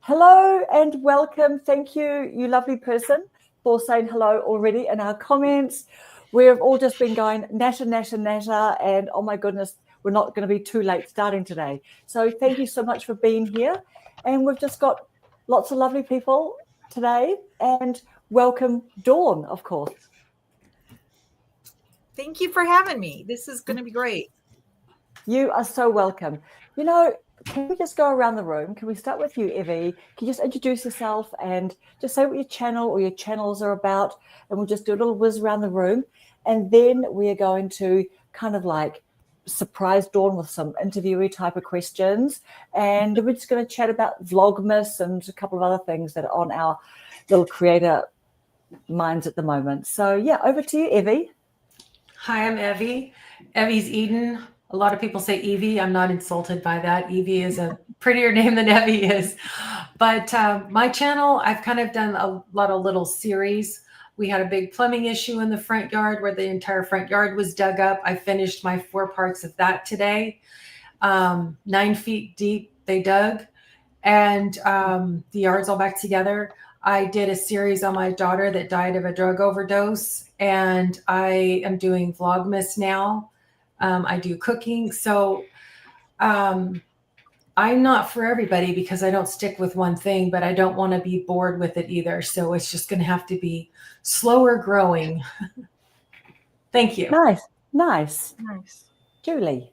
Hello and welcome. Thank you, you lovely person, for saying hello already in our comments. We've all just been going natter, and oh my goodness, we're not going to be too late starting today. So thank you so much for being here. And we've just got lots of lovely people today, and welcome Dawn, of course. Thank you for having me. This is going to be great. You are so welcome. You know, can we just go around the room? Can we start with you, Evie? Can you just introduce yourself and just say what your channel or your channels are about? And we'll just do a little whiz around the room. And then we are going to kind of like surprise Dawn with some interviewee type of questions. And we're just going to chat about Vlogmas and a couple of other things that are on our little creator minds at the moment. So, yeah, over to you, Evie. Hi, I'm Evie. Evie's Eden. A lot of people say Evie. I'm not insulted by that. Evie is a prettier name than Evie is. But my channel, I've kind of done a lot of little series. We had a big plumbing issue in the front yard where the entire front yard was dug up. I finished my 4 parts of that today. 9 feet deep they dug, and the yard's all back together. I did a series on my daughter that died of a drug overdose, and I am doing Vlogmas now. I do cooking. So I'm not for everybody because I don't stick with one thing, but I don't want to be bored with it either. So it's just going to have to be slower growing. Thank you. Nice. Julie.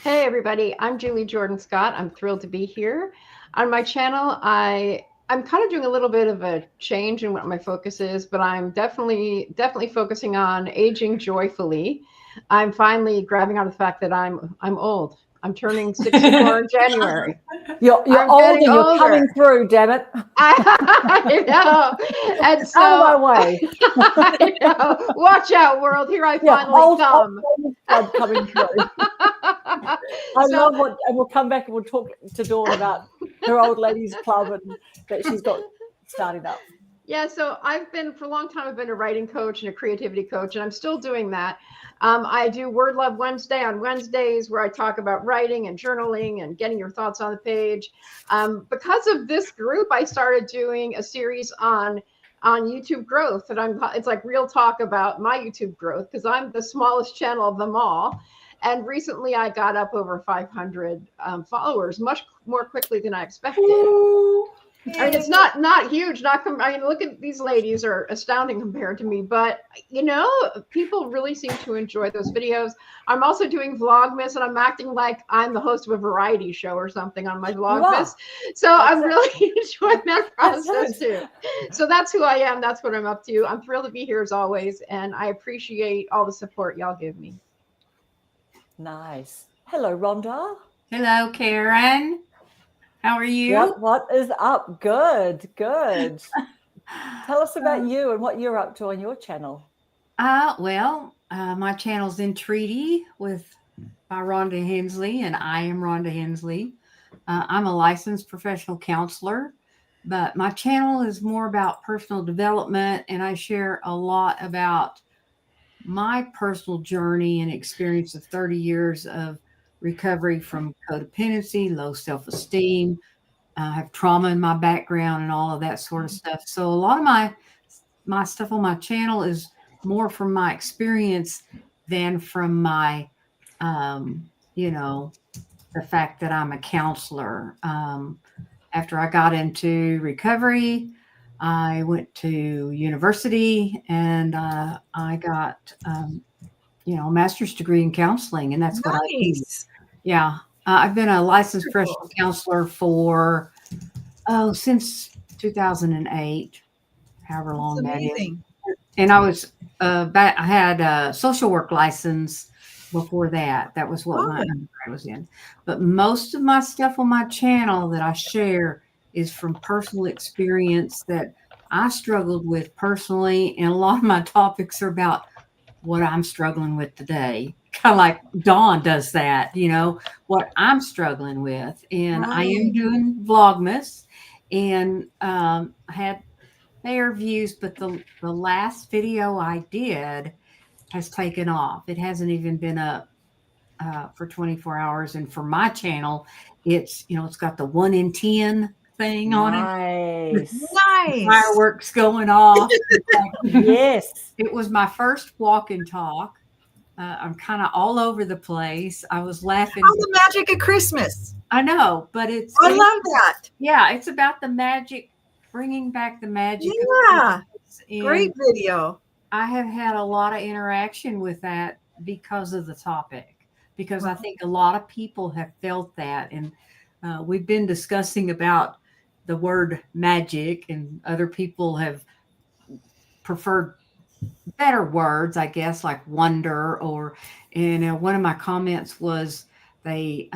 Hey, everybody. I'm Julie Jordan Scott. I'm thrilled to be here. On my channel, I'm kind of doing a little bit of a change in what my focus is, but I'm definitely focusing on aging joyfully. I'm finally grabbing out of the fact that I'm old. I'm turning 64 in January. You're old and you're coming through, damn it. I know. And so, out of my way. I know. Watch out, world. Here I finally come. Old coming through. I love what, and we'll come back and we'll talk to Dawn about her old ladies club and that she's got started up. Yeah, so for a long time, I've been a writing coach and a creativity coach, and I'm still doing that. I do Word Love Wednesday on Wednesdays where I talk about writing and journaling and getting your thoughts on the page. Because of this group, I started doing a series on YouTube growth, and it's like real talk about my YouTube growth because I'm the smallest channel of them all. And recently I got up over 500 followers, much more quickly than I expected. Ooh. I mean, it's not huge. Look at these ladies are astounding compared to me, but people really seem to enjoy those videos. I'm also doing Vlogmas, and I'm acting like I'm the host of a variety show or something on my Vlogmas. So I'm really enjoying that process too. So that's who I am. That's what I'm up to. I'm thrilled to be here as always, and I appreciate all the support y'all give me. Nice. Hello, Rhonda. Hello, Karen. How are you? What is up? Good. Tell us about you and what you're up to on your channel. My channel's in Treaty by Rhonda Hensley, and I am Rhonda Hensley. I'm a licensed professional counselor, but my channel is more about personal development, and I share a lot about my personal journey and experience of 30 years of recovery from codependency, low self-esteem. I have trauma in my background and all of that sort of stuff. So a lot of my stuff on my channel is more from my experience than from my, the fact that I'm a counselor. After I got into recovery, I went to university and I got a master's degree in counseling, and that's what I do. Yeah. I've been a licensed professional counselor for, since 2008, however long that is. And I was, I had a social work license before that. That was what my undergrad was in. But most of my stuff on my channel that I share is from personal experience that I struggled with personally. And a lot of my topics are about what I'm struggling with today. Kind of like Dawn does that, what I'm struggling with. And I am doing Vlogmas, and I had fair views, but the last video I did has taken off. It hasn't even been up for 24 hours. And for my channel, it's got the 1 in 10 thing on it. Nice. Nice. Fireworks going off. Yes. It was my first walk and talk. I'm kind of all over the place. I was laughing. Oh, the magic of Christmas. I know, but it's I love that. yeah, it's about the magic, bringing back the magic. Yeah. Of Christmas. And Great video. I have had a lot of interaction with that because of the topic, because I think a lot of people have felt that. And we've been discussing about the word magic, and other people have preferred better words, I guess, like wonder, or, and one of my comments was they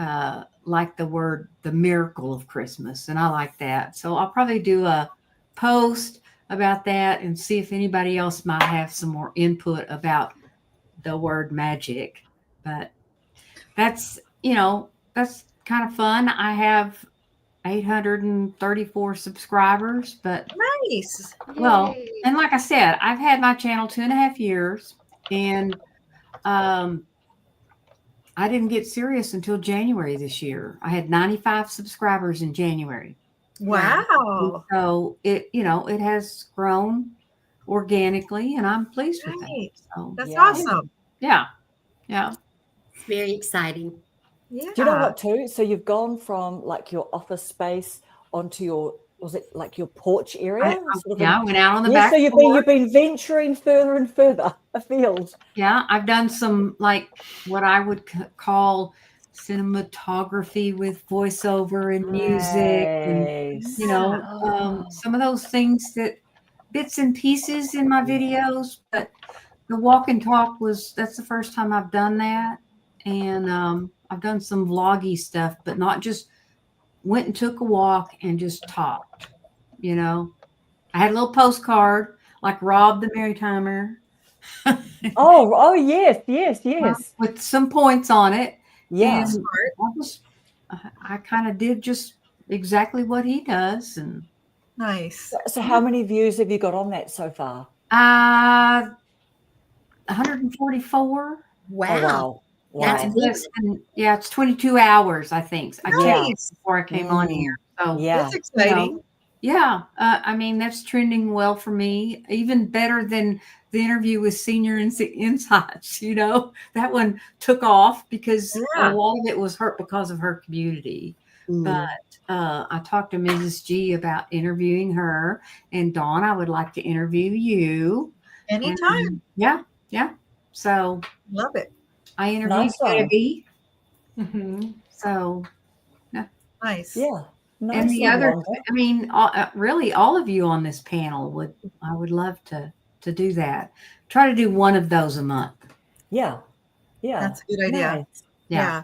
like the word, the miracle of Christmas. And I like that. So I'll probably do a post about that and see if anybody else might have some more input about the word magic. But that's, that's kind of fun. I have 834 subscribers, but Nice. well, Yay. and like I said, I've had my channel 2.5 years, and I didn't get serious until January this year. I had 95 subscribers in January. Wow. So it has grown organically, and I'm pleased with Right. it. So That's Yeah. awesome. yeah. It's very exciting. Yeah. Do you know what too? So you've gone from like your office space onto your, was it like your porch area? I went out on the Yeah, back so porch. you've been venturing further and further afield. Yeah, I've done some like what I would call cinematography with voiceover and music, and Nice. some of those things, that bits and pieces in my videos. But the walk and talk that's the first time I've done that. And I've done some vloggy stuff, but not just went and took a walk and just talked. I had a little postcard like Rob the Merry Timer. Oh, yes. With some points on it. Yeah. And I kind of did just exactly what he does. And Nice. So how many views have you got on that so far? 144. Wow. Oh, wow. That's Wow. amazing. It's 22 hours, I think. I checked Nice. before I came on here. So Yeah. That's exciting. yeah, I mean, that's trending well for me, even better than the interview with Senior Insights. That one took off because Yeah. a lot of it was hurt because of her community. Mm. But I talked to Mrs. G about interviewing her, and Dawn, I would like to interview you. Anytime. And, yeah. So Love it. I interviewed Nice one. Debbie. Mhm. So, Nice. Yeah. Nice and the one, other, Rhonda. I mean, really, all of you on this panel I would love to do that. Try to do one of those a month. Yeah. That's a good idea. Nice. Yeah.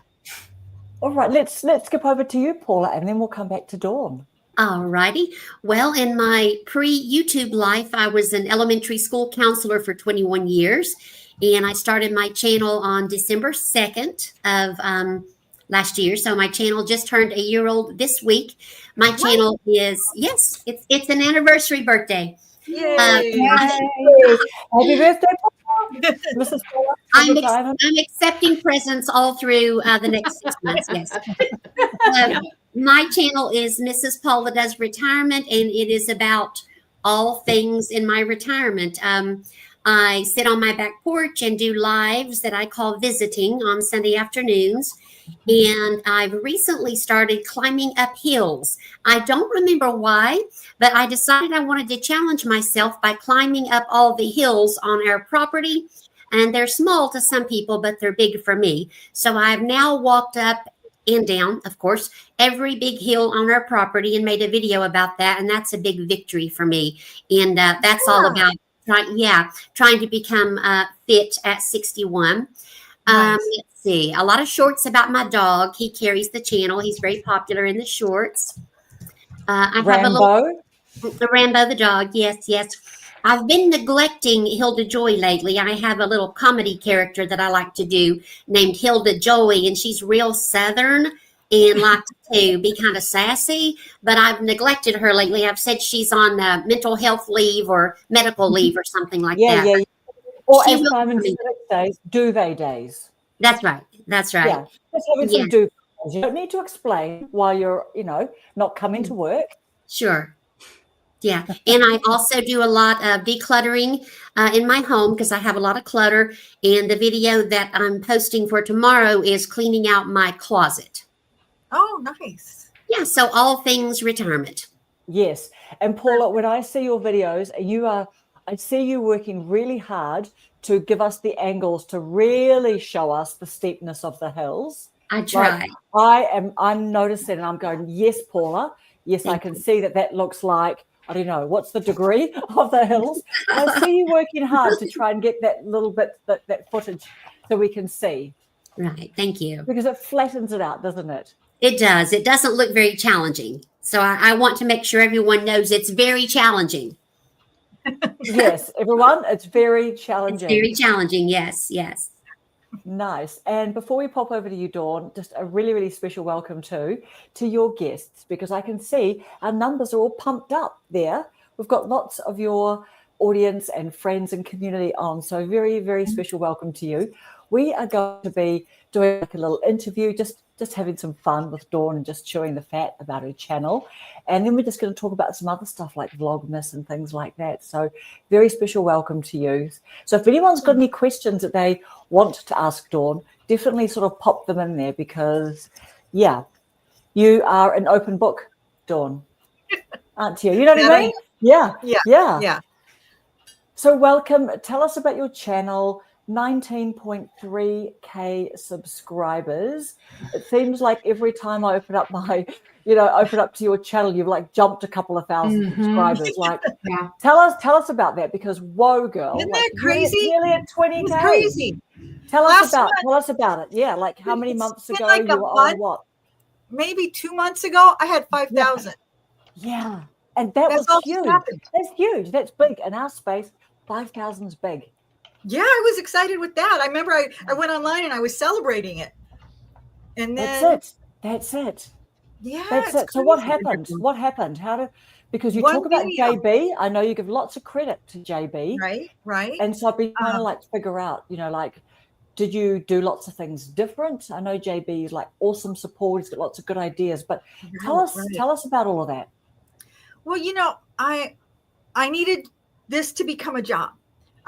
All right, let's skip over to you, Paula, and then we'll come back to Dawn. All righty. Well, in my pre-YouTube life, I was an elementary school counselor for 21 years. And I started my channel on December 2nd of last year. So my channel just turned a year old this week. My channel is, yes, it's an anniversary birthday. Yay. Happy birthday, Paula. Mrs. Paula. I'm accepting presents all through the next 6 months. Yes. My channel is Mrs. Paula Does Retirement, and it is about all things in my retirement. I sit on my back porch and do lives that I call visiting on Sunday afternoons. And I've recently started climbing up hills. I don't remember why, but I decided I wanted to challenge myself by climbing up all the hills on our property. And they're small to some people, but they're big for me. So I've now walked up and down, of course, every big hill on our property and made a video about that. And that's a big victory for me. And that's all about trying to become fit at 61. Nice. Let's see, a lot of shorts about my dog. He carries the channel. He's very popular in the shorts. I have Rambo. Rambo the dog. Yes. I've been neglecting Hilda Joy lately. I have a little comedy character that I like to do named Hilda Joy, and she's real Southern and likes to be kind of sassy, but I've neglected her lately. I've said she's on mental health leave or medical leave or something like that. Yeah. Or She as will Simon be. says, duvet days. That's right. Yeah. Just having some duvet days. You don't need to explain why you're, not coming to work. Sure. Yeah. And I also do a lot of decluttering in my home because I have a lot of clutter. And the video that I'm posting for tomorrow is cleaning out my closet. Oh, nice. Yeah. So all things retirement. Yes. And Paula, when I see your videos, I see you working really hard to give us the angles to really show us the steepness of the hills. I try. Like I'm noticing and I'm going, yes, Paula. Yes, I can see that looks like, I don't know, what's the degree of the hills? And I see you working hard to try and get that little bit, that footage so we can see. Right. Thank you. Because it flattens it out, doesn't it? It does. It doesn't look very challenging. So I want to make sure everyone knows it's very challenging. Yes, everyone, it's very challenging. It's very challenging. Yes, yes. Nice. And before we pop over to you, Dawn, just a really, really special welcome to your guests, because I can see our numbers are all pumped up there. We've got lots of your audience and friends and community on. So very, very special welcome to you. We are going to be doing like a little interview, just having some fun with Dawn and just chewing the fat about her channel. And then we're just going to talk about some other stuff like Vlogmas and things like that. So very special welcome to you. So if anyone's got any questions that they want to ask Dawn, definitely sort of pop them in there because, yeah, you are an open book, Dawn, aren't you? You know what I mean? Yeah. So welcome. Tell us about your channel. 19.3K subscribers. It seems like every time I open up to your channel, you've like jumped a couple of thousand subscribers. Like, tell us about that because whoa, girl, isn't like, that crazy? Nearly at 20K. Crazy. Tell us about it. Yeah, like how many months ago like you were on what? Maybe 2 months ago, I had 5,000. Yeah, and that's huge. That's huge. That's big. In our space, 5,000 is big. Yeah, I was excited with that. I remember I went online and I was celebrating it. And then That's it. Yeah. That's it. So what happened? What happened? Because you talk about JB, I know you give lots of credit to JB. Right. And so I've been trying to like figure out, like, did you do lots of things different? I know JB is like awesome support. He's got lots of good ideas, but tell us about all of that. Well, I needed this to become a job.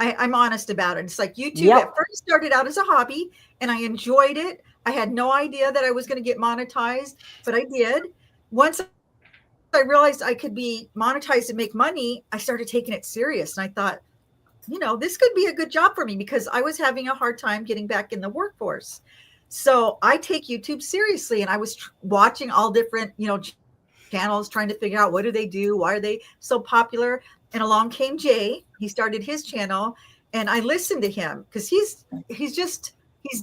I'm honest about it. It's like YouTube at first started out as a hobby and I enjoyed it. I had no idea that I was going to get monetized, but I did. Once I realized I could be monetized and make money, I started taking it serious. And I thought, this could be a good job for me because I was having a hard time getting back in the workforce. So I take YouTube seriously. And I was watching all different, channels, trying to figure out what do they do? Why are they so popular? And along came Jay. He started his channel and I listened to him because he's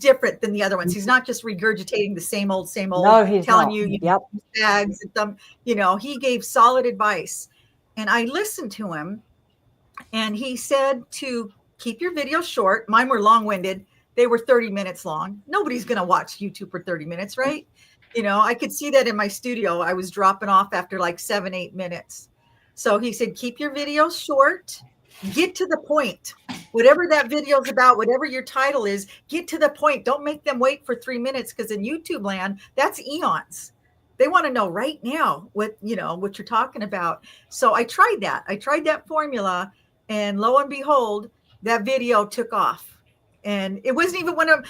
different than the other ones. He's not just regurgitating the same old, no, he's telling not. you bags and them, he gave solid advice. And I listened to him and he said to keep your videos short. Mine were long-winded. They were 30 minutes long. Nobody's going to watch YouTube for 30 minutes, right? I could see that in my studio. I was dropping off after like 7-8 minutes. So he said, keep your videos short, get to the point. Whatever that video is about, whatever your title is, get to the point. Don't make them wait for 3 minutes because in YouTube land, that's eons. They want to know right now what you're talking about. So I tried that. I tried that formula and lo and behold, that video took off. And it wasn't one of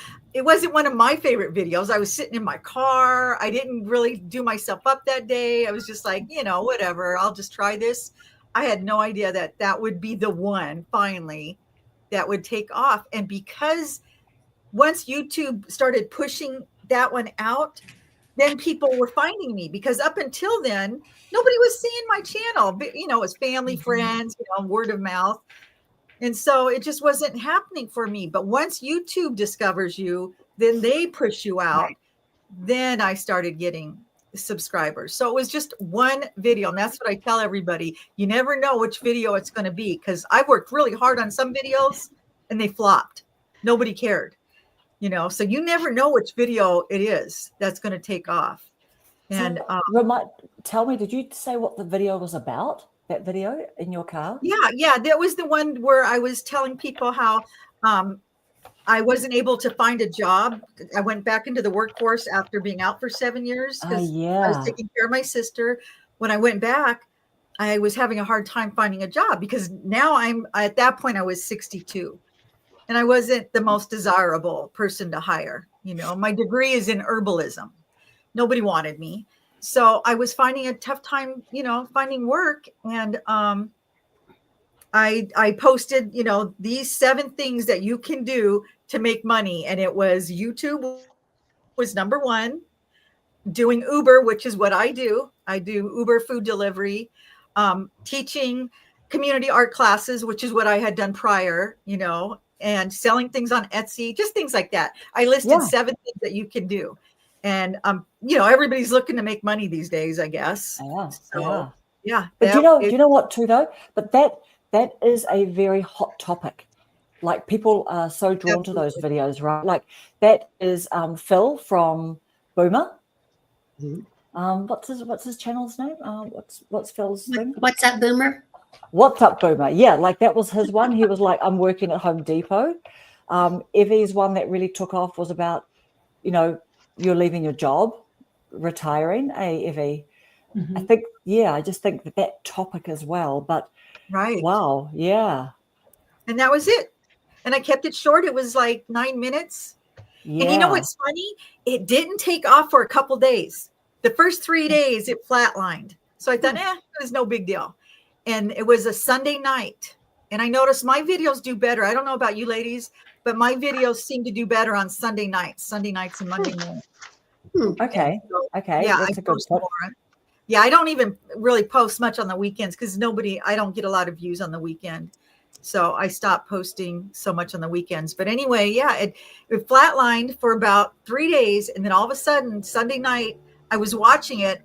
my favorite videos. I was sitting in my car. I didn't really do myself up that day. I was just like, whatever, I'll just try this. I had no idea that would be the one finally that would take off. And because once YouTube started pushing that one out, then people were finding me because up until then, nobody was seeing my channel. But, it was family, friends, word of mouth. And so it just wasn't happening for me. But once YouTube discovers you, then they push you out. Right. Then I started getting subscribers. So it was just one video. And that's what I tell everybody. You never know which video it's going to be because I worked really hard on some videos and they flopped. Nobody cared, so you never know which video it is that's going to take off. And tell me, did you say what the video was about? That video in your car? Yeah. That was the one where I was telling people how I wasn't able to find a job. I went back into the workforce after being out for 7 years because I was taking care of my sister. When I went back, I was having a hard time finding a job because now at that point I was 62 and I wasn't the most desirable person to hire. You know, my degree is in herbalism. Nobody wanted me. So I was finding a tough time, you know, finding work. And I posted, you know, these 7 things that you can do to make money. And it was YouTube was number 1. Doing Uber, which is what I do. I do Uber food delivery, teaching community art classes, which is what I had done prior, you know, and selling things on Etsy, just things like that. I listed 7 things that you can do. And, you know, everybody's looking to make money these days, I guess. So, yeah. But do you know what too, though? But that is a very hot topic. Like people are so drawn to those videos, right? Like that is Phil from Boomer. What's his channel's name? What's Phil's thing? What's up, Boomer? What's up, Boomer? Yeah, like that was his one. He was like, I'm working at Home Depot. Evie's one that really took off was about, you know, you're leaving your job, retiring. Hey, Evie. I think, I just think that topic as well. But wow, yeah. And that was it. And I kept it short. It was like 9 minutes. Yeah. And you know what's funny? It didn't take off for a couple days. The first 3 days, it flatlined. So I thought, it was no big deal. And it was a Sunday night. And I noticed my videos do better. I don't know about you ladies, but my videos seem to do better on Sunday nights and Monday morning. Okay. Okay. Yeah, that's a good point. Yeah, I don't even really post much on the weekends because I don't get a lot of views on the weekend. So I stopped posting so much on the weekends. But anyway, it flatlined for about 3 days. And then all of a sudden, Sunday night, I was watching it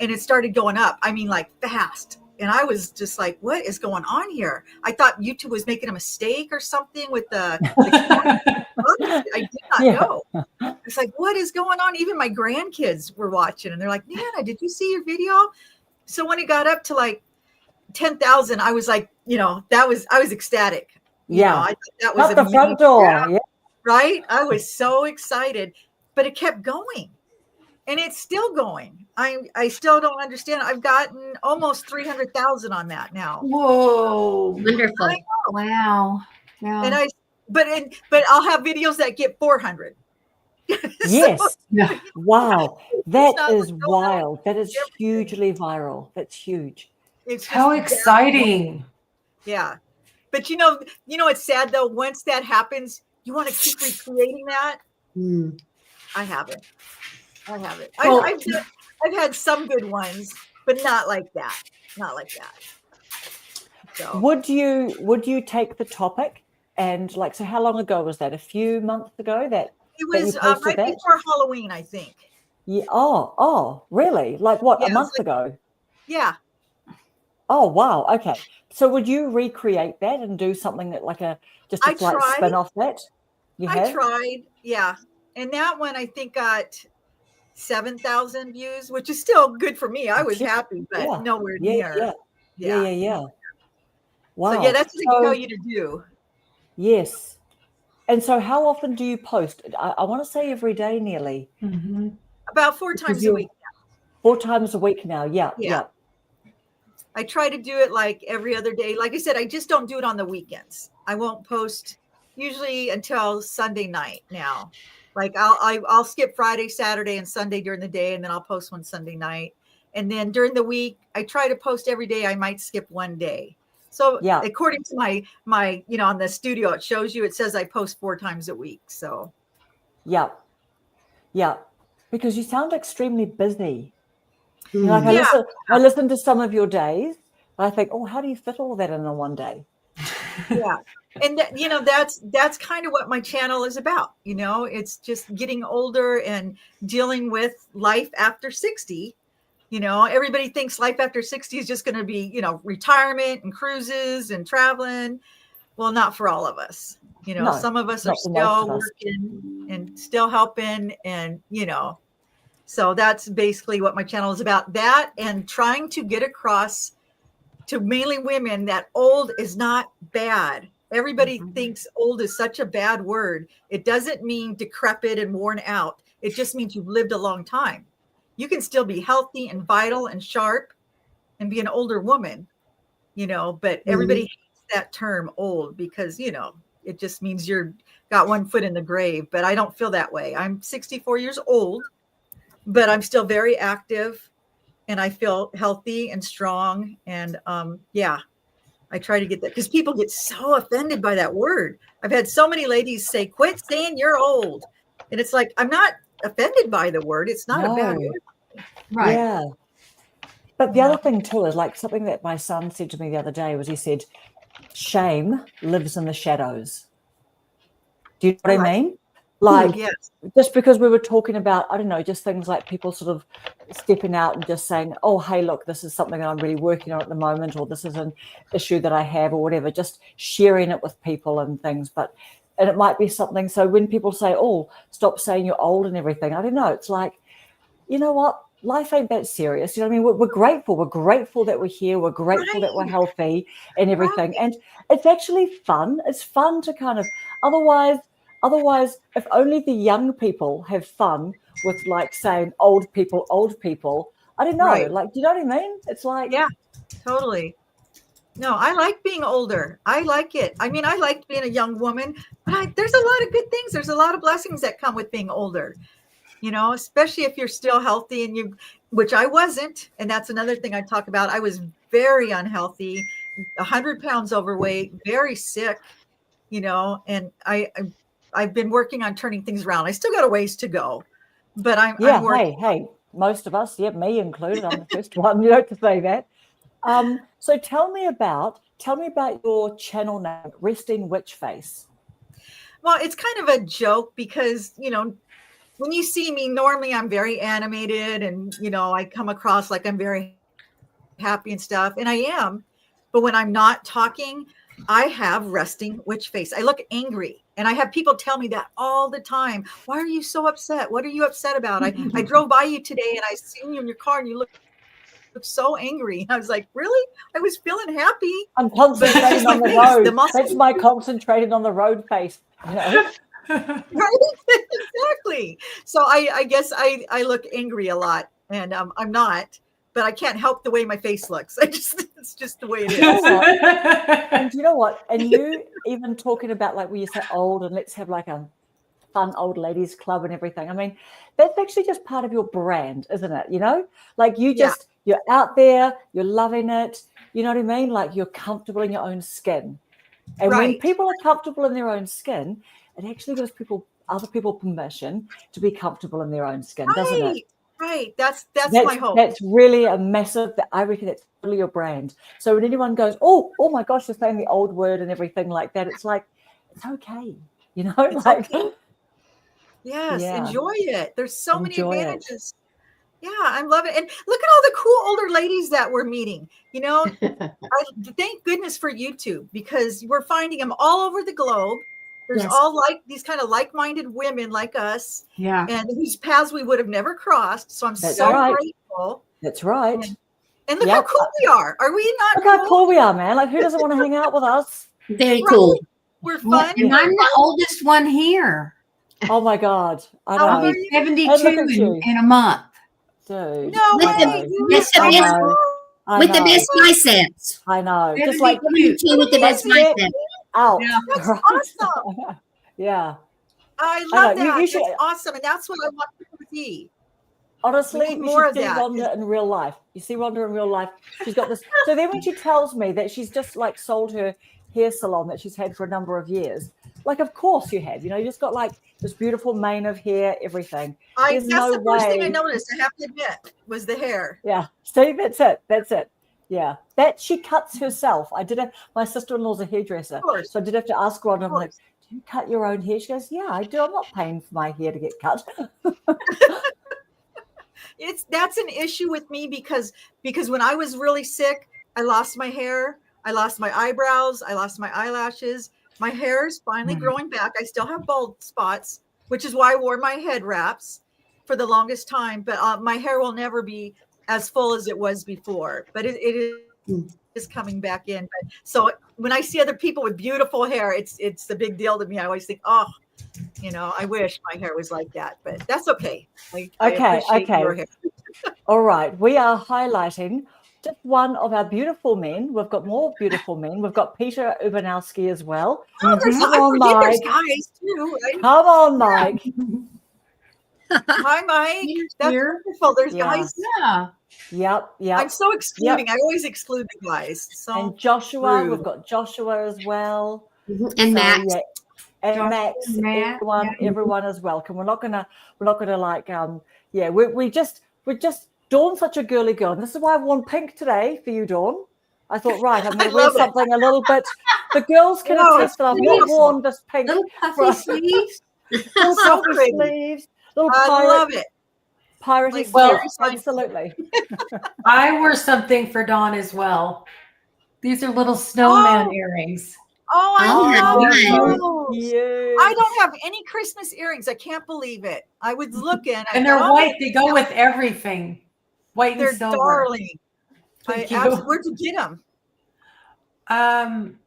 and it started going up. I mean, like fast. And I was just like, what is going on here? I thought YouTube was making a mistake or something with the I did not know. It's like, what is going on? Even my grandkids were watching and they're like, Nana, did you see your video? So when it got up to like 10,000, I was like, you know, I was ecstatic. You know, I thought that was the front door. Yeah. Right. I was so excited, but it kept going. And it's still going. I still don't understand. I've gotten almost 300,000 on that now. Whoa. Wonderful. Wow. Yeah. And but I'll have videos that get 400. Yes. Wow. That is wild. That is hugely viral. That's huge. It's how exciting. Yeah. But you know, it's sad though. Once that happens, you want to keep recreating that. I haven't. Well, I've had some good ones, but not like that. So. Would you take the topic and like, so how long ago was that? A few months ago that it was right before Halloween, I think. Yeah. Oh, really? Like what? A month ago? Yeah. Oh, wow. Okay. So would you recreate that and do something that like just a slight spin off that? I tried. Yeah. And that one I think got 7,000 views, which is still good for me. I was happy, but nowhere near. Yeah. Wow. So that's what they tell you to do. Yes. And so how often do you post? I want to say every day nearly. About 4 times a week now. 4 times a week now. Yeah. I try to do it like every other day. Like I said, I just don't do it on the weekends. I won't post usually until Sunday night now. Like I'll skip Friday, Saturday, and Sunday during the day, and then I'll post one Sunday night. And then during the week, I try to post every day. I might skip one day. So according to my on the studio, it shows you, it says I post 4 times a week. So yeah, because you sound extremely busy. You know, like I listen to some of your days. I think, oh, how do you fit all that in one day? Yeah. And that's kind of what my channel is about. You know, it's just getting older and dealing with life after 60. You know, everybody thinks life after 60 is just going to be, retirement and cruises and traveling. Well, not for all of us. You know, some of us are still working and still helping and, so that's basically what my channel is about. That and trying to get across to mainly women that old is not bad. Everybody thinks old is such a bad word. It doesn't mean decrepit and worn out. It just means you've lived a long time. You can still be healthy and vital and sharp and be an older woman, but everybody hates that term old because, it just means you're got one foot in the grave. But I don't feel that way. I'm 64 years old, but I'm still very active and I feel healthy and strong. And I try to get that because people get so offended by that word. I've had so many ladies say, quit saying you're old. And it's like, I'm not offended by the word. It's not a bad word. Right. Yeah. But the other thing too is like something that my son said to me the other day was he said, shame lives in the shadows. Do you know what I mean? Like, yes. Just because we were talking about, I don't know, just things like people sort of stepping out and just saying, oh, hey, look, this is something that I'm really working on at the moment, or this is an issue that I have or whatever, just sharing it with people and things. And it might be something. So when people say, oh, stop saying you're old and everything, I don't know. It's like, you know what? Life ain't that serious. You know what I mean? We're grateful. We're grateful that we're here. We're grateful that we're healthy and everything. And it's actually fun. It's fun to kind of, otherwise, if only the young people have fun with like saying old people, I don't know. Right. Like, do you know what I mean? It's like, yeah, totally. No, I like being older. I like it. I mean, I liked being a young woman, but there's a lot of good things. There's a lot of blessings that come with being older, especially if you're still healthy and which I wasn't. And that's another thing I talk about. I was very unhealthy, 100 pounds overweight, very sick, and I've been working on turning things around. I still got a ways to go, but I'm working. Hey, most of us, me included. I'm the first one, to say that. So tell me about your channel name, Resting Witch Face. Well, it's kind of a joke because, when you see me, normally I'm very animated and, I come across like I'm very happy and stuff. And I am. But when I'm not talking, I have resting witch face. I look angry. And I have people tell me that all the time. Why are you so upset? What are you upset about? I drove by you today and I seen you in your car and you look so angry. I was like, really? I was feeling happy. I'm concentrating on the road. That's my concentrated on the road face. Right? Exactly. So I guess I look angry a lot, and I'm not, but I can't help the way my face looks. It's just the way it is. And you know what? And you even talking about like when you say old and let's have like a fun old ladies club and everything. I mean, that's actually just part of your brand, isn't it? Like you're out there, you're loving it. You know what I mean? Like you're comfortable in your own skin. And when people are comfortable in their own skin, it actually gives other people permission to be comfortable in their own skin, doesn't it? Right. That's my hope. That's really a massive, I reckon that's really your brand. So when anyone goes, oh my gosh, they're saying the old word and everything like that, it's like, it's okay. It's okay. Yes, enjoy it. There's so many advantages. Yeah, I'm loving it. And look at all the cool older ladies that we're meeting. Thank goodness for YouTube because we're finding them all over the globe. There's all like these kind of like-minded women like us. Yeah. And whose paths we would have never crossed. So I'm grateful. That's right. And look how cool we are. Are we not Look how cool we are, man. Like who doesn't want to hang out with us? Very cool. We're fun. And I'm the oldest one here. Oh my God. I'll be 72 in a month. Dude. No way. With the best biceps. I know. Just 72 like with the best biceps. Out. Yeah, that's awesome. Yeah. I love that. You should, that's awesome. And that's what I want people to see. Honestly, more you of should see that. Rhonda in real life. You see Rhonda in real life. She's got this. So then when she tells me that she's just like sold her hair salon that she's had for a number of years, like of course you have. You just got like this beautiful mane of hair, everything. That's the first thing I noticed, I have to admit, was the hair. Yeah. See, that's it. Yeah. That she cuts herself. My sister-in-law's a hairdresser. So I did have to ask Rhonda, I'm like, do you cut your own hair? She goes, yeah, I do. I'm not paying for my hair to get cut. That's an issue with me because when I was really sick, I lost my hair, I lost my eyebrows, I lost my eyelashes. My hair is finally growing back. I still have bald spots, which is why I wore my head wraps for the longest time. But my hair will never be as full as it was before. But it is coming back in. But so when I see other people with beautiful hair, it's a big deal to me. I always think, I wish my hair was like that. But that's okay. I appreciate your hair. All right. We are highlighting just one of our beautiful men. We've got more beautiful men. We've got Peter Ubanowski as well. Oh, there's, Come I on, forget there's Mike. guys too. Right? Come on, Mike. Hi, Mike. That's Here. wonderful. There's Yeah. guys. Yeah. Yep, yep. I'm so excluding. I always exclude the guys. So And Joshua, rude. we've got Joshua as well. And So, Max. yeah. And Joshua Max, and Matt, everyone is welcome. We're not gonna like we're just Dawn's such a girly girl. And this is why I've worn pink today for you, Dawn. I thought, right, I'm gonna wear love it. something a little bit. The girls can No, attest that I've not beautiful. worn this pink. Little puffy sleeves. Little So puffy pretty. sleeves, little I love it. piratey Like, sleeves. very fine. Absolutely. I wore something for Dawn as well. These are little snowman Oh. earrings. Oh, I Oh, love nice. those. Cute. I don't have any Christmas earrings. I can't believe it. I was looking. And they're white. They go with everything. White and They're silver. darling. Thank you. Where'd you get them?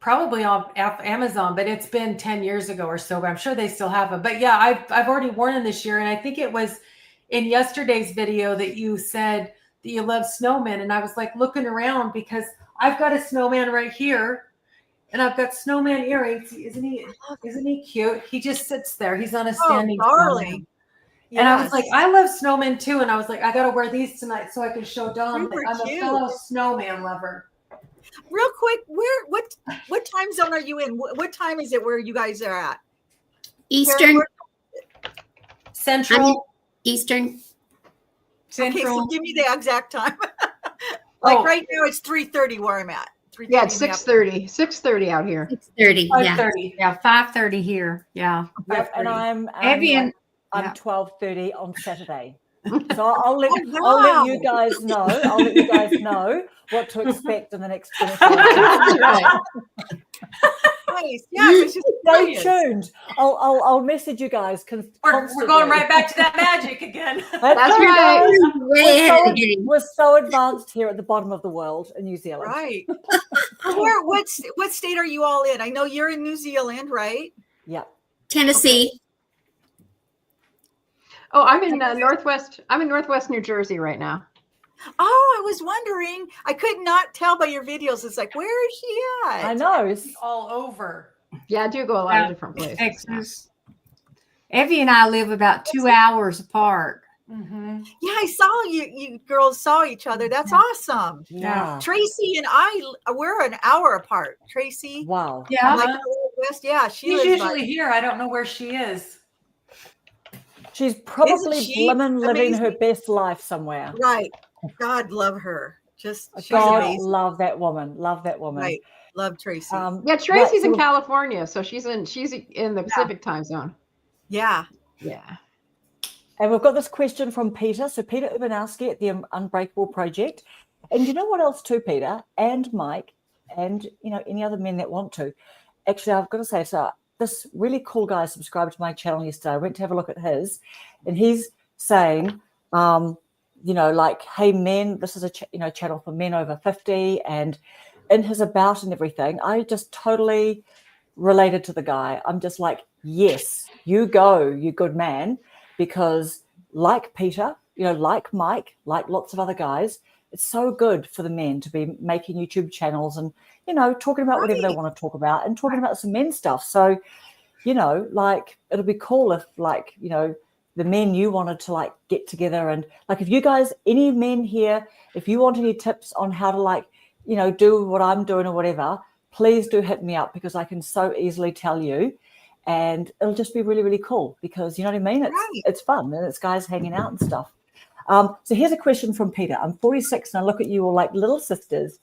Probably on Amazon, but it's been 10 years ago or so, but I'm sure they still have them. But yeah, I've already worn them this year. And I think it was in yesterday's video that you said that you love snowmen. And I was like looking around because I've got a snowman right here and I've got snowman earrings. Isn't he cute? He just sits there. He's on a standing darling. snowman. And I was Yes. like, I love snowmen too. And I was like, I got to wear these tonight so I can show Dawn that Super I'm cute. a fellow snowman lover. Real quick, what time zone are you in? What time is it where you guys are at? Eastern. Central. Eastern. Okay, so Central. give me the exact time. Oh. Right now it's 3:30 where I'm at. 3:30 Yeah, it's in the afternoon. 6:30 out here. 6:30. Yeah. 5:30. Yeah, 5:30 here. Yeah. Yep, and 5:30. I'm yeah. 12:30 on Saturday. So I'll let wow. you guys know. I'll let you guys know what to expect in the next 24 hours. Right. Nice. Yeah, it's just Stay brilliant. tuned. I'll message you guys. We're going right back to that magic again. That's That's right. right. Way ahead of the game. We're so advanced here at the bottom of the world in New Zealand. Right. What state are you all in? I know you're in New Zealand, right? Yeah. Tennessee. Oh, I'm in Northwest. I'm in Northwest New Jersey right now. Oh, I was wondering. I could not tell by your videos. It's like, where is she at? I know. All over. Yeah, I do go a lot of different places. Texas. Evie and I live about 2 hours apart. Mm-hmm. Yeah, I saw you girls saw each other. That's awesome. Yeah. Tracy and we're an hour apart. Tracy, Wow. Yeah. like West. Yeah, she She's lives usually here. I don't know where she is. She's probably Isn't she living amazing? her best life somewhere. right. God love her. She's God amazing. love that woman. Love that woman. Right. Love Tracy. Yeah, Tracy's right, in so- California, so she's in the Pacific time zone. yeah. Yeah. And we've got this question from Peter. So Peter Ubanowski at the Unbreakable Project. And you know what else too, Peter and Mike and, any other men that want to. Actually, I've got to say, so this really cool guy subscribed to my channel yesterday. I went to have a look at his and he's saying, hey, men, this is a channel for men over 50. And in his about and everything, I just totally related to the guy. I'm just like, yes, you go, you good man. Because like Peter, like Mike, like lots of other guys, it's so good for the men to be making YouTube channels and, talking about whatever they want to talk about and talking about some men stuff. So, it'll be cool if the men you wanted to get together and if you guys, any men here, if you want any tips on how to do what I'm doing or whatever, please do hit me up because I can so easily tell you. And it'll just be really, really cool because you know what I mean? It's fun and it's guys hanging out and stuff. So here's a question from Peter. I'm 46 and I look at you all like little sisters.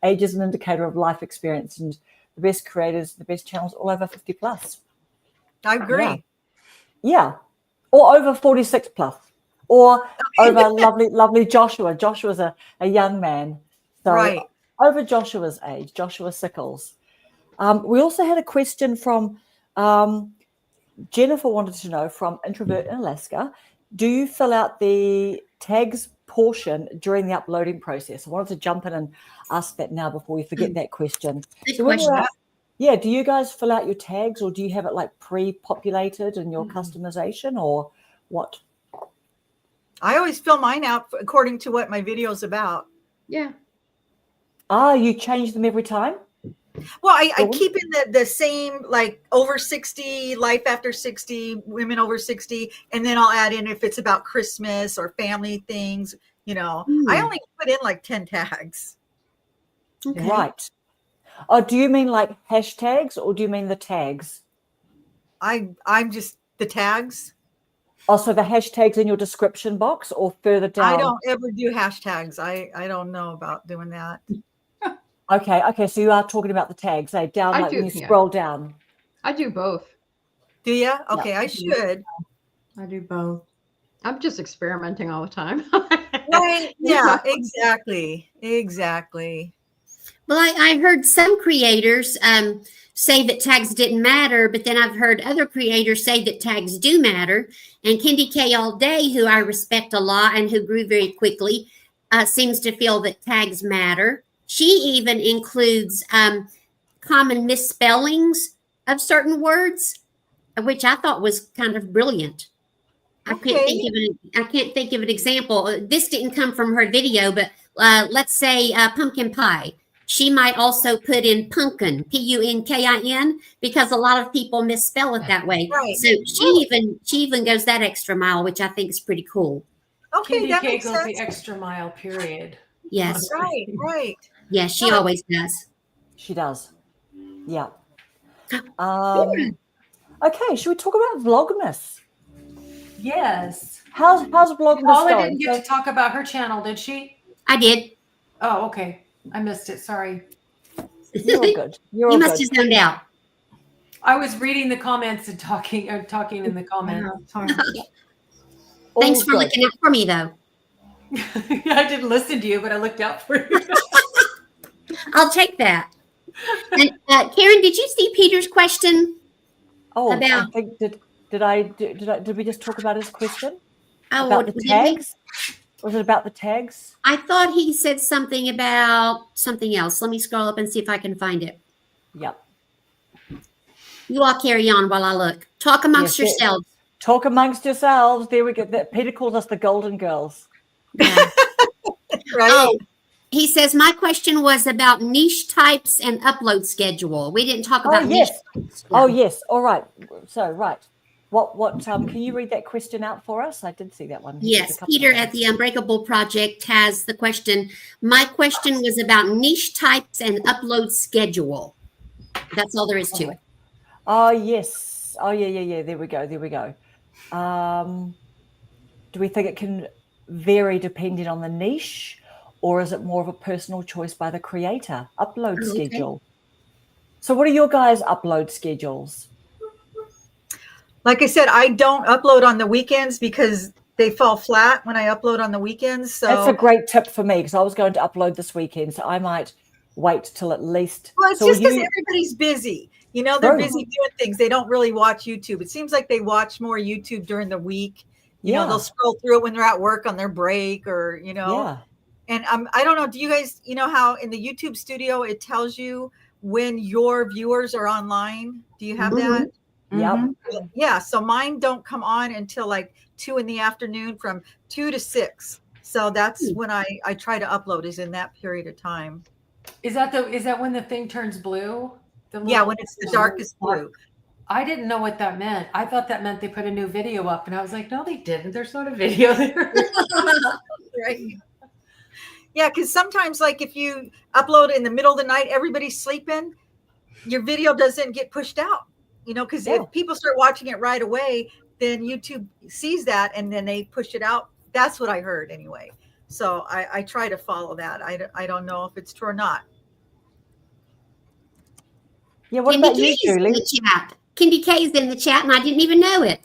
Age is an indicator of life experience and the best creators, the best channels all over 50 plus. I agree. Yeah. Or over 46 plus. Or over lovely Joshua. Joshua's a young man. So Right. Over Joshua's age, Joshua Sickles. We also had a question from Jennifer wanted to know from Introvert in Alaska, do you fill out the tags portion during the uploading process? I wanted to jump in and ask that now before we forget that question. Good So when question. do you guys fill out your tags or do you have it pre-populated in your customization or what? I always fill mine out according to what my video's about. Yeah. You change them every time? Well, I Dawn? keep in the same, like over 60, life after 60, women over 60, and then I'll add in if it's about Christmas or family things. I only put in like 10 tags. Okay. Right. Oh, do you mean like hashtags or do you mean the tags? I'm just the tags. Oh, so the hashtags in your description box or further down? I don't ever do hashtags. I don't know about doing that. Okay. So you are talking about the tags, down I like do, when you yeah. scroll down. I do both. Do you? Okay, I should. I do both. I'm just experimenting all the time. Right. Yeah, exactly. Exactly. Well, I heard some creators say that tags didn't matter, but then I've heard other creators say that tags do matter. And Kendi K All Day, who I respect a lot and who grew very quickly, seems to feel that tags matter. She even includes common misspellings of certain words, which I thought was kind of brilliant. I can't think of an example. This didn't come from her video, but let's say pumpkin pie. She might also put in pumpkin, Punkin, because a lot of people misspell it that way. Right. So she even goes that extra mile, which I think is pretty cool. Okay, Candy that K makes goes sense. the extra mile, period. Yes, Right. yes, she Yeah. always does. She does. Yeah. Okay, should we talk about Vlogmas? Yes. How's Vlogmas Paula going? didn't get to talk about her channel, did she? I did. Oh, okay. I missed it. Sorry. You're all good. You're You all must good. have zoned out. I was reading the comments and talking in the comments. Sorry. All Thanks for good. looking out for me, though. I didn't listen to you, but I looked out for you. I'll take that. And Karen, did you see Peter's question? Oh, I About- think did we just talk about his question Oh, about the did we? tags? Was it about the tags? I thought he said something about something else. Let me scroll up and see if I can find it. Yep. You all carry on while I look. Talk amongst Yes, yourselves. Talk amongst yourselves. There we go. Peter calls us the Golden Girls. Yeah. Right. Oh, he says my question was about niche types and upload schedule. We didn't talk about niche yes. types. Oh yes. All right. So right. What can you read that question out for us? I did see that one. Yes, Peter at the Unbreakable Project has the question. My question was about niche types and upload schedule. That's all there is to it. Oh yes. Oh yeah. There we go. Do we think it can vary depending on the niche, or is it more of a personal choice by the creator? Upload schedule. So what are your guys' upload schedules? Like I said, I don't upload on the weekends because they fall flat when I upload on the weekends. So That's a great tip for me because I was going to upload this weekend, so I might wait till at least. Well, it's so just because everybody's busy. They're True. busy doing things. They don't really watch YouTube. It seems like they watch more YouTube during the week. They'll scroll through it when they're at work on their break or, Yeah. And I don't know. Do you guys, how in the YouTube studio, it tells you when your viewers are online? Do you have that? Yep. Yeah. So mine don't come on until like 2 p.m. from 2 to 6. So that's when I try to upload is in that period of time. Is that when the thing turns blue? Yeah. When it's the darkest blue. I didn't know what that meant. I thought that meant they put a new video up, and I was like, no, they didn't. There's not a video there. Right. Yeah, because sometimes, like if you upload in the middle of the night, everybody's sleeping, your video doesn't get pushed out. Because if people start watching it right away, then YouTube sees that and then they push it out. That's what I heard anyway. So I try to follow that. I don't know if it's true or not. Yeah. What Kendi about K you, is in Julie? the chat. Kendi K is in the chat, and I didn't even know it.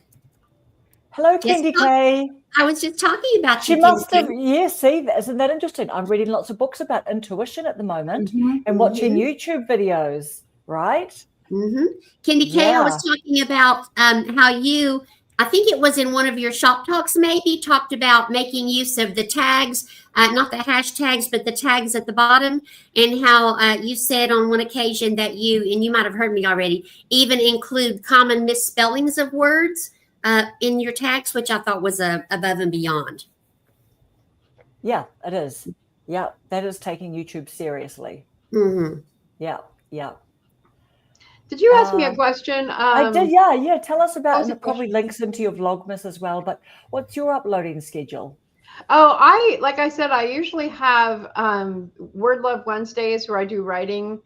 Hello, Yes, Kendi K. I was just talking about She you, must Kendi have. K. Yeah. See, isn't that interesting? I'm reading lots of books about intuition at the moment Mhm, and watching YouTube videos. Right. mhm. Kendi K, I was talking about how you, I think it was in one of your shop talks, maybe talked about making use of the tags, not the hashtags, but the tags at the bottom, and how you said on one occasion that and you might have heard me already, even include common misspellings of words in your tags, which I thought was above and beyond. Yeah, it is. Yeah, that is taking YouTube seriously. Mm-hmm. Yeah, yeah. Did you ask me a question? I did, yeah. Tell us what about, was and the it probably links into your Vlogmas as well, but what's your uploading schedule? Oh, like I said, I usually have Word Love Wednesdays where I do writing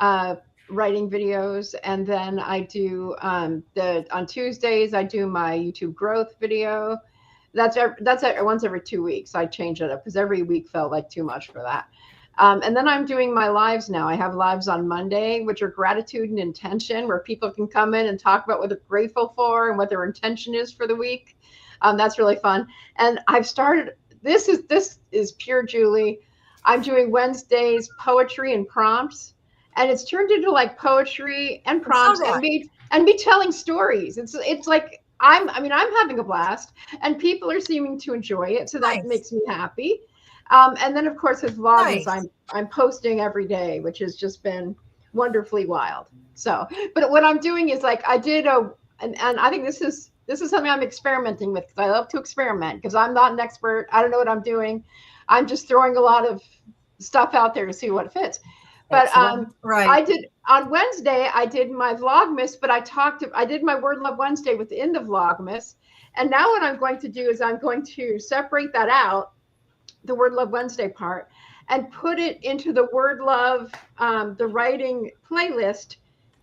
videos, and then I do on Tuesdays I do my YouTube growth video. That's once every 2 weeks. I change it up because every week felt like too much for that. And then I'm doing my lives now. I have lives on Monday, which are gratitude and intention, where people can come in and talk about what they're grateful for and what their intention is for the week. That's really fun. And I've started. This is pure Julie. I'm doing Wednesdays poetry and prompts, and it's turned into like poetry and prompts and me telling stories. It's like I'm having a blast, and people are seeming to enjoy it, so that makes me happy. And then of course with Vlogmas, I'm posting every day, which has just been wonderfully wild. So, but what I'm doing is like I did and I think this is something I'm experimenting with, because I love to experiment, because I'm not an expert. I don't know what I'm doing. I'm just throwing a lot of stuff out there to see what fits. But I did on Wednesday, I did my Vlogmas, but I did my Word Love Wednesday within the Vlogmas. And now what I'm going to do is I'm going to separate that out, the Word Love Wednesday part, and put it into the Word Love, the writing playlist,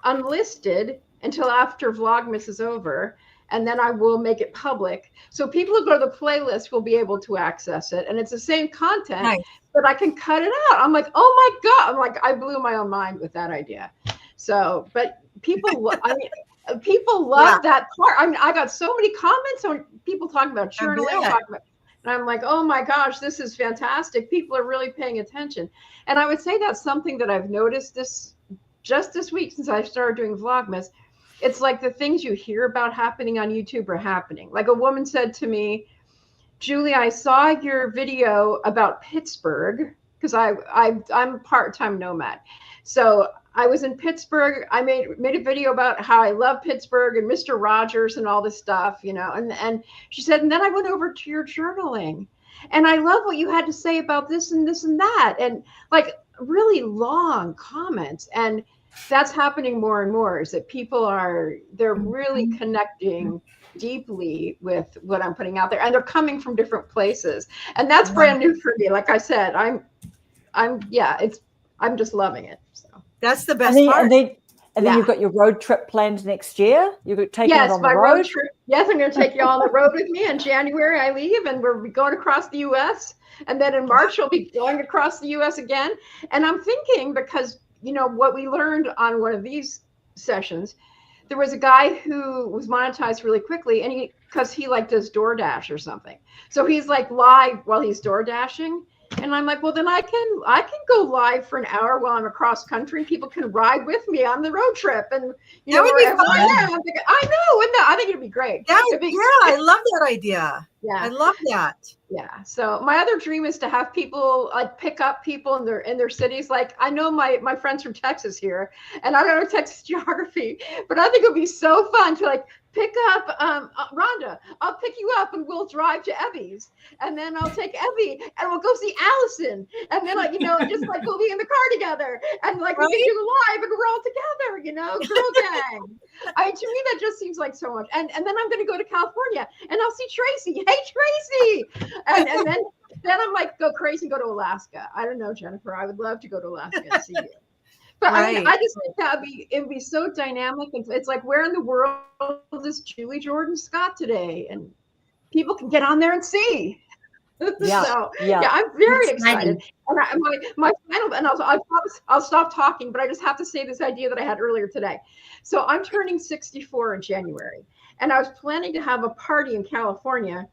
unlisted until after Vlogmas is over. And then I will make it public. So people who go to the playlist will be able to access it. And it's the same content, but I can cut it out. I'm like, oh my God. I'm like, I blew my own mind with that idea. So, but people, people love that part. I mean, I got so many comments on people talking about journaling, and I'm like, oh my gosh, this is fantastic. People are really paying attention. And I would say that's something that I've noticed just this week since I started doing Vlogmas. It's like the things you hear about happening on YouTube are happening. Like a woman said to me, Julie, I saw your video about Pittsburgh, because I'm a part-time nomad. So I was in Pittsburgh. I made a video about how I love Pittsburgh and Mr. Rogers and all this stuff, you know. And she said, and then I went over to your journaling, and I love what you had to say about this and this and that, and like really long comments. And that's happening more and more, is that they're really connecting deeply with what I'm putting out there, and they're coming from different places, and that's brand new for me. Like I said, I'm just loving it. So that's the best part. And then you've got your road trip planned next year. You're taking it on the road. Trip. Yes, I'm going to take you all on the road with me. In January, I leave, and we're going across the U.S. And then in March, we'll be going across the U.S. again. And I'm thinking, because you know what we learned on one of these sessions, there was a guy who was monetized really quickly, and because he like does DoorDash or something. So he's like live while he's DoorDashing. And I'm like, well, then I can go live for an hour while I'm across country, and people can ride with me on the road trip. And you know, wherever I am, I'm thinking, I know, and I think it'd be great. I love that idea. Yeah, I love that. Yeah. So my other dream is to have people like pick up people in their cities. Like I know my friends from Texas here, and I don't know Texas geography, but I think it would be so fun to like pick up Rhonda. I'll pick you up and we'll drive to Evie's, and then I'll take Evie and we'll go see Allison, and then like just like we'll be in the car together, and like we can do live and we're all together, girl gang. I mean, to me that just seems like so much. And then I'm going to go to California and I'll see Tracy. Hey Tracy, and then I'm like go crazy and go to Alaska. I don't know, Jennifer. I would love to go to Alaska and see you. But I mean, I just think it'd be so dynamic. And it's like, where in the world is Julie Jordan Scott today? And people can get on there and see. Yeah. I'm very excited. And my final, and I'll stop talking, but I just have to say this idea that I had earlier today. So I'm turning 64 in January, and I was planning to have a party in California,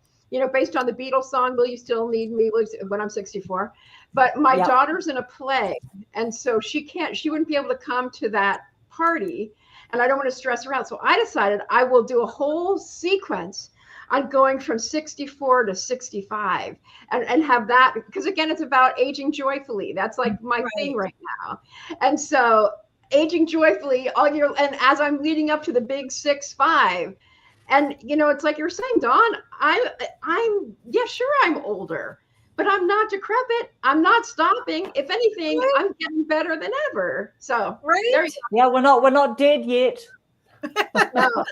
based on the Beatles song, Will You Still Need Me, when I'm 64. But my daughter's in a play, and so she wouldn't be able to come to that party, and I don't want to stress her out. So I decided I will do a whole sequence on going from 64 to 65 and have that, because again, it's about aging joyfully. That's like my thing right now. And so aging joyfully all year, and as I'm leading up to the big 6-5, and it's like you're saying, Dawn, I'm sure I'm older, but I'm not decrepit. I'm not stopping. If anything, I'm getting better than ever. So there you Yeah, we're not dead yet. go.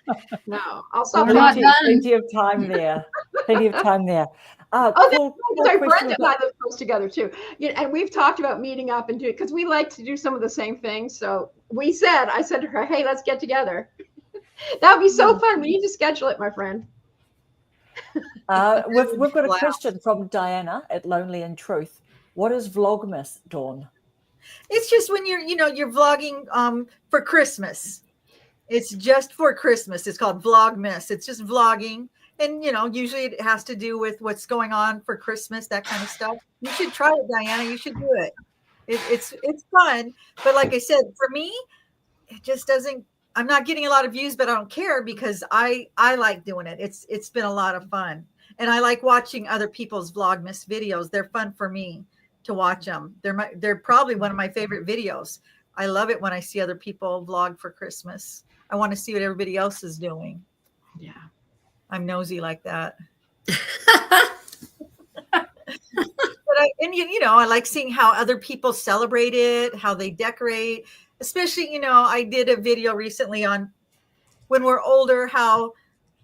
No, I'll stop. We're not done. Plenty of time there. Plenty of time there. Oh, Cool sorry, question Brenda and I live close together too. And we've talked about meeting up and do it because we like to do some of the same things. So I said to her, hey, let's get together. That would be so fun. We need to schedule it, my friend. We've got a question from Diana at Lonely in Truth. What is Vlogmas, Dawn? It's just when you're vlogging for Christmas. It's just for Christmas. It's called Vlogmas. It's just vlogging. And, usually it has to do with what's going on for Christmas, that kind of stuff. You should try it, Diana. You should do it. It's fun. But like I said, for me, it just doesn't, I'm not getting a lot of views, but I don't care because I like doing it. It's been a lot of fun. And I like watching other people's Vlogmas videos. They're fun for me to watch them. They're probably one of my favorite videos. I love it when I see other people vlog for Christmas. I want to see what everybody else is doing. Yeah. I'm nosy like that. But I like seeing how other people celebrate it, how they decorate. Especially, I did a video recently on when we're older, how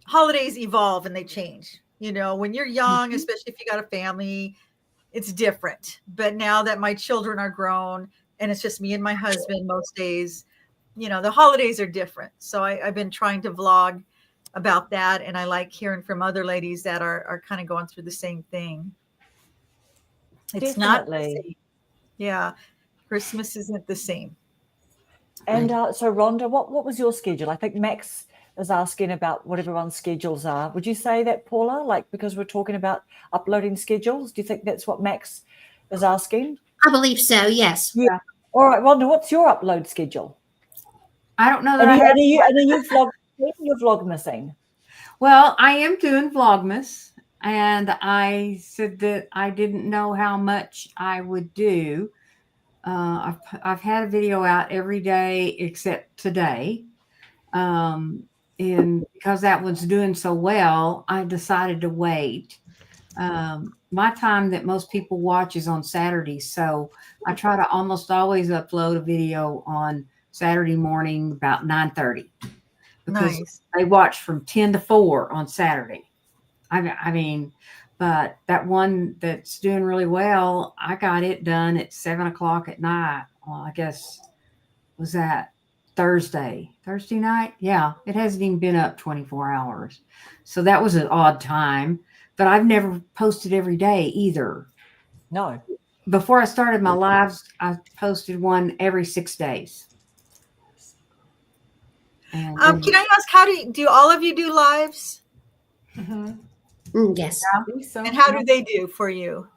holidays evolve and they change. When you're young, especially if you got a family, it's different. But now that my children are grown and it's just me and my husband most days, the holidays are different. So I've been trying to vlog about that. And I like hearing from other ladies that are kind of going through the same thing. It's Definitely. not the same. Yeah. Christmas isn't the same. And so Rhonda, what was your schedule? I think Max is asking about what everyone's schedules are. Would you say that, Paula? Like, because we're talking about uploading schedules, do you think that's what Max is asking? I believe so, yes. Yeah. All right, Rhonda, what's your upload schedule? I don't know that Are you vlogmasing? Well, I am doing Vlogmas, and I said that I didn't know how much I would do. I've had a video out every day except today. And because that one's doing so well, I decided to wait. My time that most people watch is on Saturdays. So I try to almost always upload a video on Saturday morning about 9:30. Because Nice. they watch from 10 to 4 on Saturday. I mean, but that one that's doing really well, I got it done at 7 o'clock at night. Well, I guess, was that Thursday night? Yeah, it hasn't even been up 24 hours. So that was an odd time, but I've never posted every day either. No. Before I started my lives, I posted one every 6 days. And Can I ask, how do all of you do lives? Yes. And how do they do for you?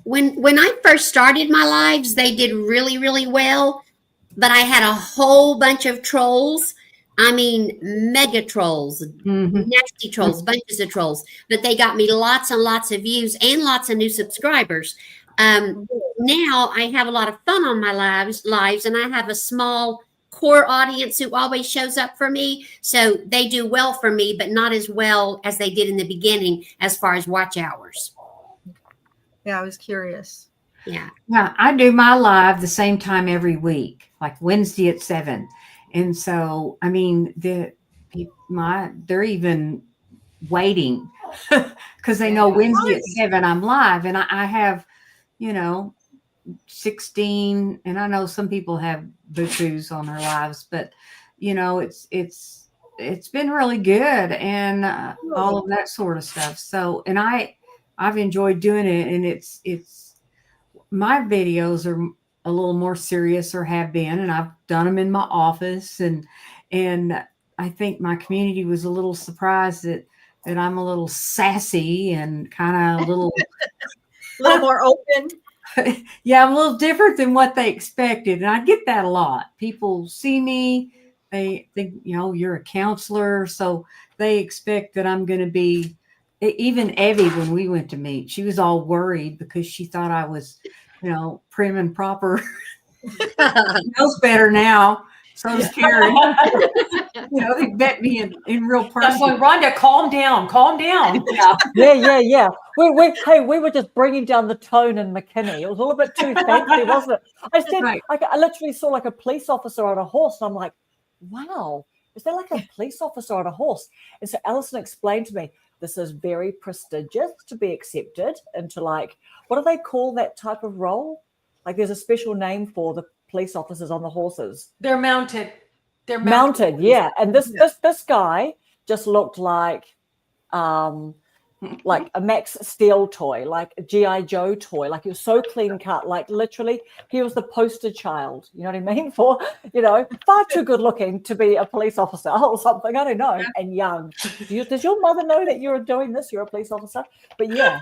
When I first started my lives, they did really, really well. But I had a whole bunch of trolls. I mean, mega trolls, nasty trolls, bunches of trolls. But they got me lots and lots of views and lots of new subscribers. Now I have a lot of fun on my lives, and I have a small core audience who always shows up for me. So they do well for me, but not as well as they did in the beginning as far as watch hours. Yeah, I was curious. Yeah. Yeah, I do my live the same time every week, like Wednesday at 7. And so, I mean, they're even waiting because they know Wednesday at 7 I'm live, and I have, 16, and I know some people have boo-boos on their lives, but it's been really good, and all of that sort of stuff. So, and I've enjoyed doing it, and it's my videos are a little more serious, or have been, and I've done them in my office, and I think my community was a little surprised that I'm a little sassy and kind of a little more open. Yeah, I'm a little different than what they expected. And I get that a lot. People see me, they think, you're a counselor. So they expect that I'm going to be, even Evie, when we went to meet, she was all worried because she thought I was, prim and proper. Knows better now. So does Karen. They bet me in real person. I'm going, Rhonda, calm down. Yeah. we were just bringing down the tone in McKinney. It was all a bit too fancy, wasn't it? I said, Right. I literally saw like a police officer on a horse, and I'm like, wow, is there like a police officer on a horse? And so Alison explained to me, this is very prestigious to be accepted into like, what do they call that type of role? Like there's a special name for the police officers on the horses. They're mounted. They're Mounted, yeah. And this guy just looked like a Max Steel toy, like a G.I. Joe toy. Like he was so clean cut, like literally he was the poster child, you know what I mean? For, far too good looking to be a police officer or something, I don't know, and young. Does your mother know that you're doing this? You're a police officer? But yeah,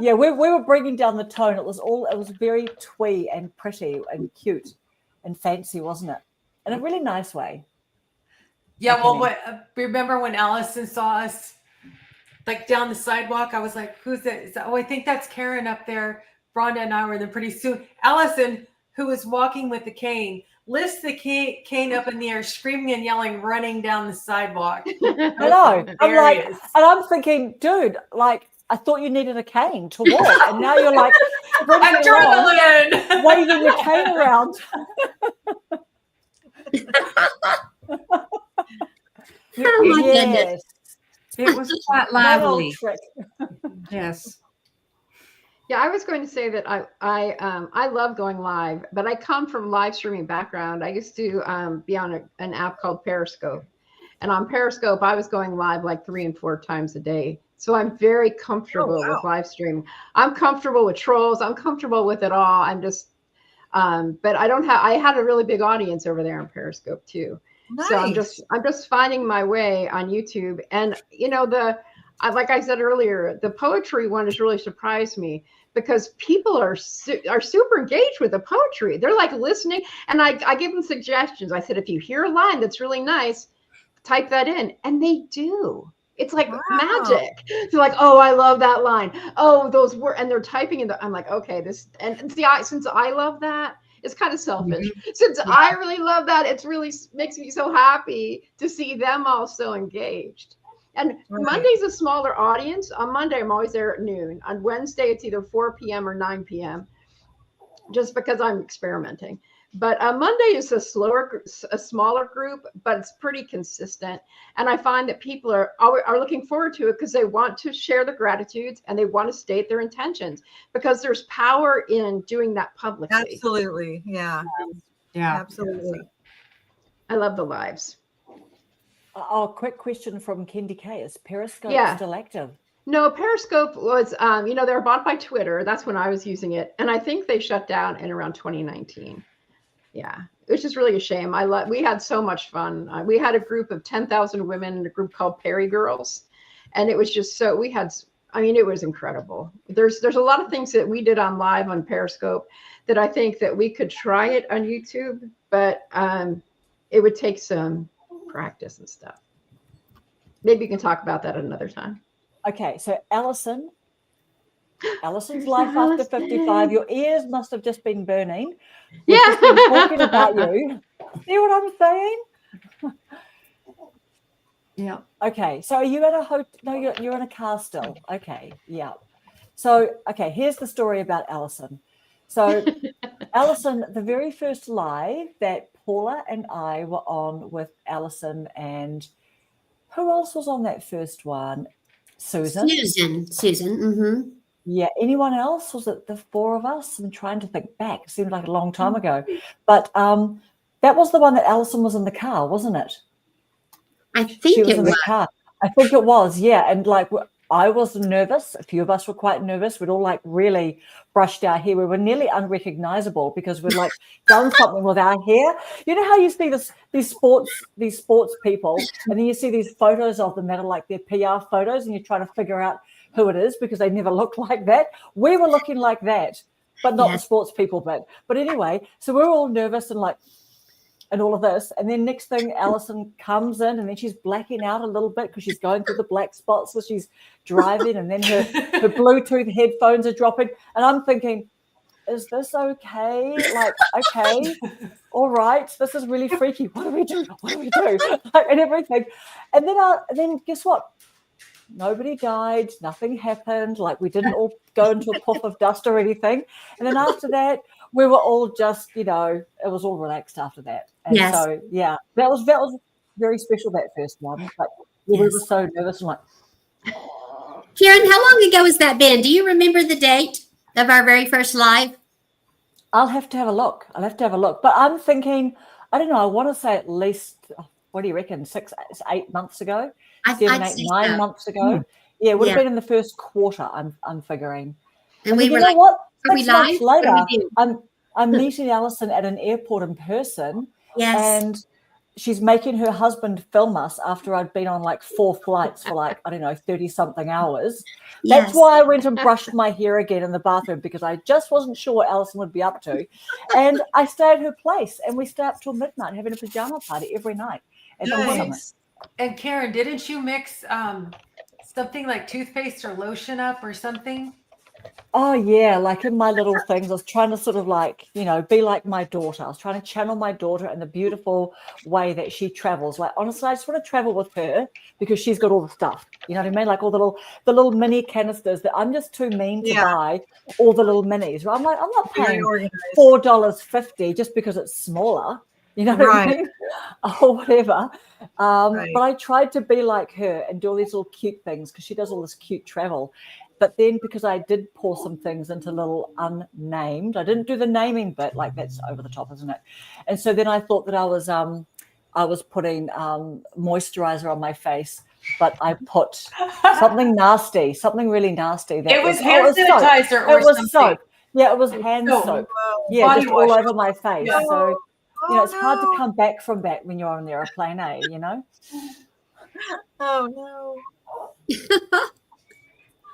we were bringing down the tone. It was very twee and pretty and cute and fancy, wasn't it? In a really nice way. Yeah, well, remember when Allison saw us like down the sidewalk? I was like, who's that? Oh, I think that's Karen up there. Rhonda and I were there pretty soon. Allison, who was walking with the cane, lifts the cane up in the air, screaming and yelling, running down the sidewalk. I know. I'm thinking, dude, like, I thought you needed a cane to walk, and now you're like, adrenaline, waving your cane around. Oh my goodness. It was quite lively. Yes. Yeah, I was going to say that I love going live, but I come from live streaming background. I used to be on an app called Periscope, and on Periscope I was going live like 3 and 4 times a day. So I'm very comfortable with live streaming. I'm comfortable with trolls. I'm comfortable with it all. I'm just, but I had a really big audience over there on Periscope too. Nice. So I'm just finding my way on YouTube, and like I said earlier, the poetry one has really surprised me because people are super engaged with the poetry. They're like listening, and I give them suggestions. I said, if you hear a line that's really nice, type that in, and they do. It's like magic. They're like, oh, I love that line. Oh, those were, and they're typing in I'm like, okay, this, and see, since I love that. It's kind of selfish. Since I really love that, it really makes me so happy to see them all so engaged. And Monday's a smaller audience. On Monday, I'm always there at noon. On Wednesday, it's either 4 p.m. or 9 p.m. just because I'm experimenting. But Monday is a smaller group, but it's pretty consistent. And I find that people are looking forward to it because they want to share their gratitudes and they want to state their intentions because there's power in doing that publicly. Absolutely. Yeah. Yeah. Absolutely. I love the lives. Quick question from Kendi K. Is Periscope still active? No, Periscope was, they were bought by Twitter. That's when I was using it. And I think they shut down in around 2019. Yeah, it's just really a shame. We had so much fun. We had a group of 10,000 women in a group called Perry Girls. And it was just it was incredible. There's a lot of things that we did on live on Periscope that I think that we could try it on YouTube, but it would take some practice and stuff. Maybe you can talk about that another time. Okay, so Allison's life after 55. Your ears must have just been burning. We've just been talking about you. See what I'm saying? Yeah. Okay, so are you at a hotel? No, you're in a car still. Okay, yeah. So, okay, here's the story about Allison. So, Allison, the very first live that Paula and I were on with Allison, and who else was on that first one? Susan. Mm-hmm. Yeah. Anyone else? Was it the 4 of us? I'm trying to think back. It seemed like a long time ago. But that was the one that Allison was in the car, wasn't it? I think she was in the car. I think it was, yeah. And like I was nervous. A few of us were quite nervous. We'd all like really brushed our hair. We were nearly unrecognizable because we'd like done something with our hair. You know how you see these sports people, and then you see these photos of them that are like their PR photos, and you're trying to figure out who it is because they never look like that. We were looking like that, but not the sports people bit. But anyway, so we're all nervous and like, and all of this. And then next thing, Allison comes in, and then she's blacking out a little bit because she's going through the black spots as she's driving, and then her Bluetooth headphones are dropping. And I'm thinking, is this okay? Like, okay, all right, this is really freaky. What do we do? What do we do? Like, and everything. And then guess what? Nobody died. Nothing happened. Like we didn't all go into a puff of dust or anything. And then after that, we were all just, it was all relaxed after that. And Yes. so, yeah, that was very special, that first one. But we were so nervous and like, Karen, how long ago has that been? Do you remember the date of our very first live? I'll have to have a look. But I'm thinking, I don't know, I want to say at least, what do you reckon, 6, 8 months ago? 7, 8, 9 months ago. Yeah, it would have been in the first quarter, I'm figuring. And we were you know what? are we 6 months live? later, I'm meeting Alison at an airport in person. Yes. And she's making her husband film us after I'd been on like 4 flights for like, I don't know, 30-something hours. That's why I went and brushed my hair again in the bathroom, because I just wasn't sure what Alison would be up to. And I stay at her place, and we stay up till midnight having a pajama party every night. Nice. And Karen, didn't you mix something like toothpaste or lotion up or something? Oh, yeah. Like in my little things, I was trying to sort of like, be like my daughter. I was trying to channel my daughter in the beautiful way that she travels. Like, honestly, I just want to travel with her because she's got all the stuff. You know what I mean? Like all the little mini canisters that I'm just too mean to buy all the little minis. Right? I'm like, I'm not paying $4.50 just because it's smaller. You know what I mean? Or whatever. But I tried to be like her and do all these little cute things because she does all this cute travel. But then because I did pour some things into little unnamed, I didn't do the naming bit, like that's over the top, isn't it? And so then I thought that I was putting moisturizer on my face, but I put something nasty, something really nasty. It was hand sanitizer or it was something. Soap. Yeah, it was hand soap. Yeah, Body just wash. all over my face. Yeah. So, it's hard to come back from that when you're on the airplane, Oh, no.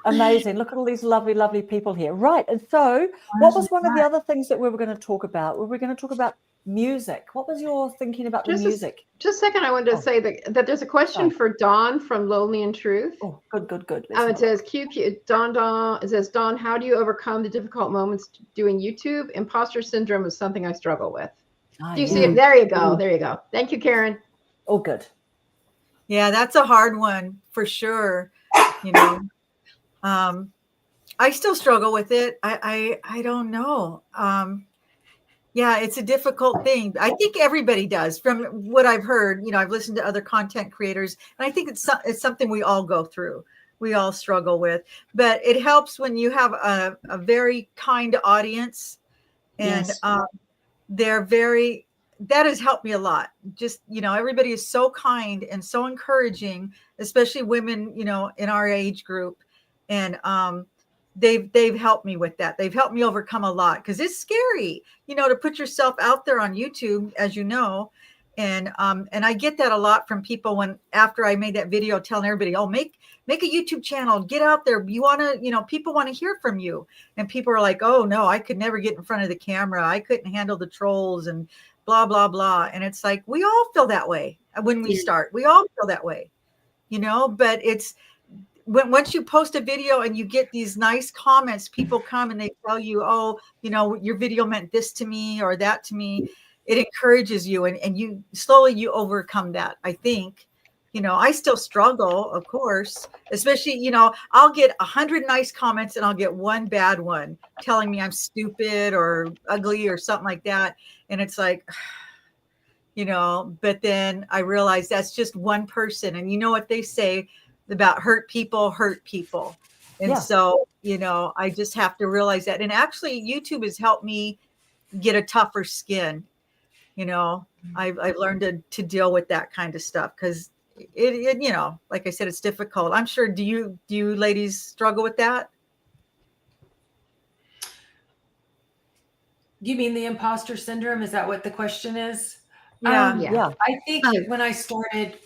Amazing. Look at all these lovely, lovely people here. Right. And so what was one of the other things that we were going to talk about? Were we going to talk about music? What was your thinking about the music? Just a second. I wanted to say that there's a question for Dawn from Lonely in Truth. Oh, good. It says, Dawn, it says, Dawn, how do you overcome the difficult moments doing YouTube? Imposter syndrome is something I struggle with. Do you see it? There you go. There you go. Thank you, Karen. Oh, good. Yeah, that's a hard one for sure. I still struggle with it. I don't know. Yeah, it's a difficult thing. I think everybody does. From what I've heard, I've listened to other content creators, and I think it's something we all go through. We all struggle with, but it helps when you have a very kind audience, and that has helped me a lot. Just, everybody is so kind and so encouraging, especially women, in our age group. And they've helped me with that. They've helped me overcome a lot, because it's scary, to put yourself out there on YouTube, as you know. And I get that a lot from people after I made that video telling everybody, oh, make a YouTube channel, get out there. You want to, people want to hear from you. And people are like, oh no, I could never get in front of the camera. I couldn't handle the trolls and blah, blah, blah. And it's like, we all feel that way when we start. We all feel that way, but it's, once you post a video and you get these nice comments, people come and they tell you, oh, your video meant this to me or that to me. It encourages you, and you slowly overcome that. I think, I still struggle, of course, especially, I'll get 100 nice comments and I'll get one bad one telling me I'm stupid or ugly or something like that. And it's like, but then I realize that's just one person. And you know what they say about hurt people. And so, I just have to realize that. And actually YouTube has helped me get a tougher skin. I've learned to deal with that kind of stuff, because it like I said, it's difficult. I'm sure. Do you ladies struggle with that? You mean the imposter syndrome? Is that what the question is? Yeah. I think when I started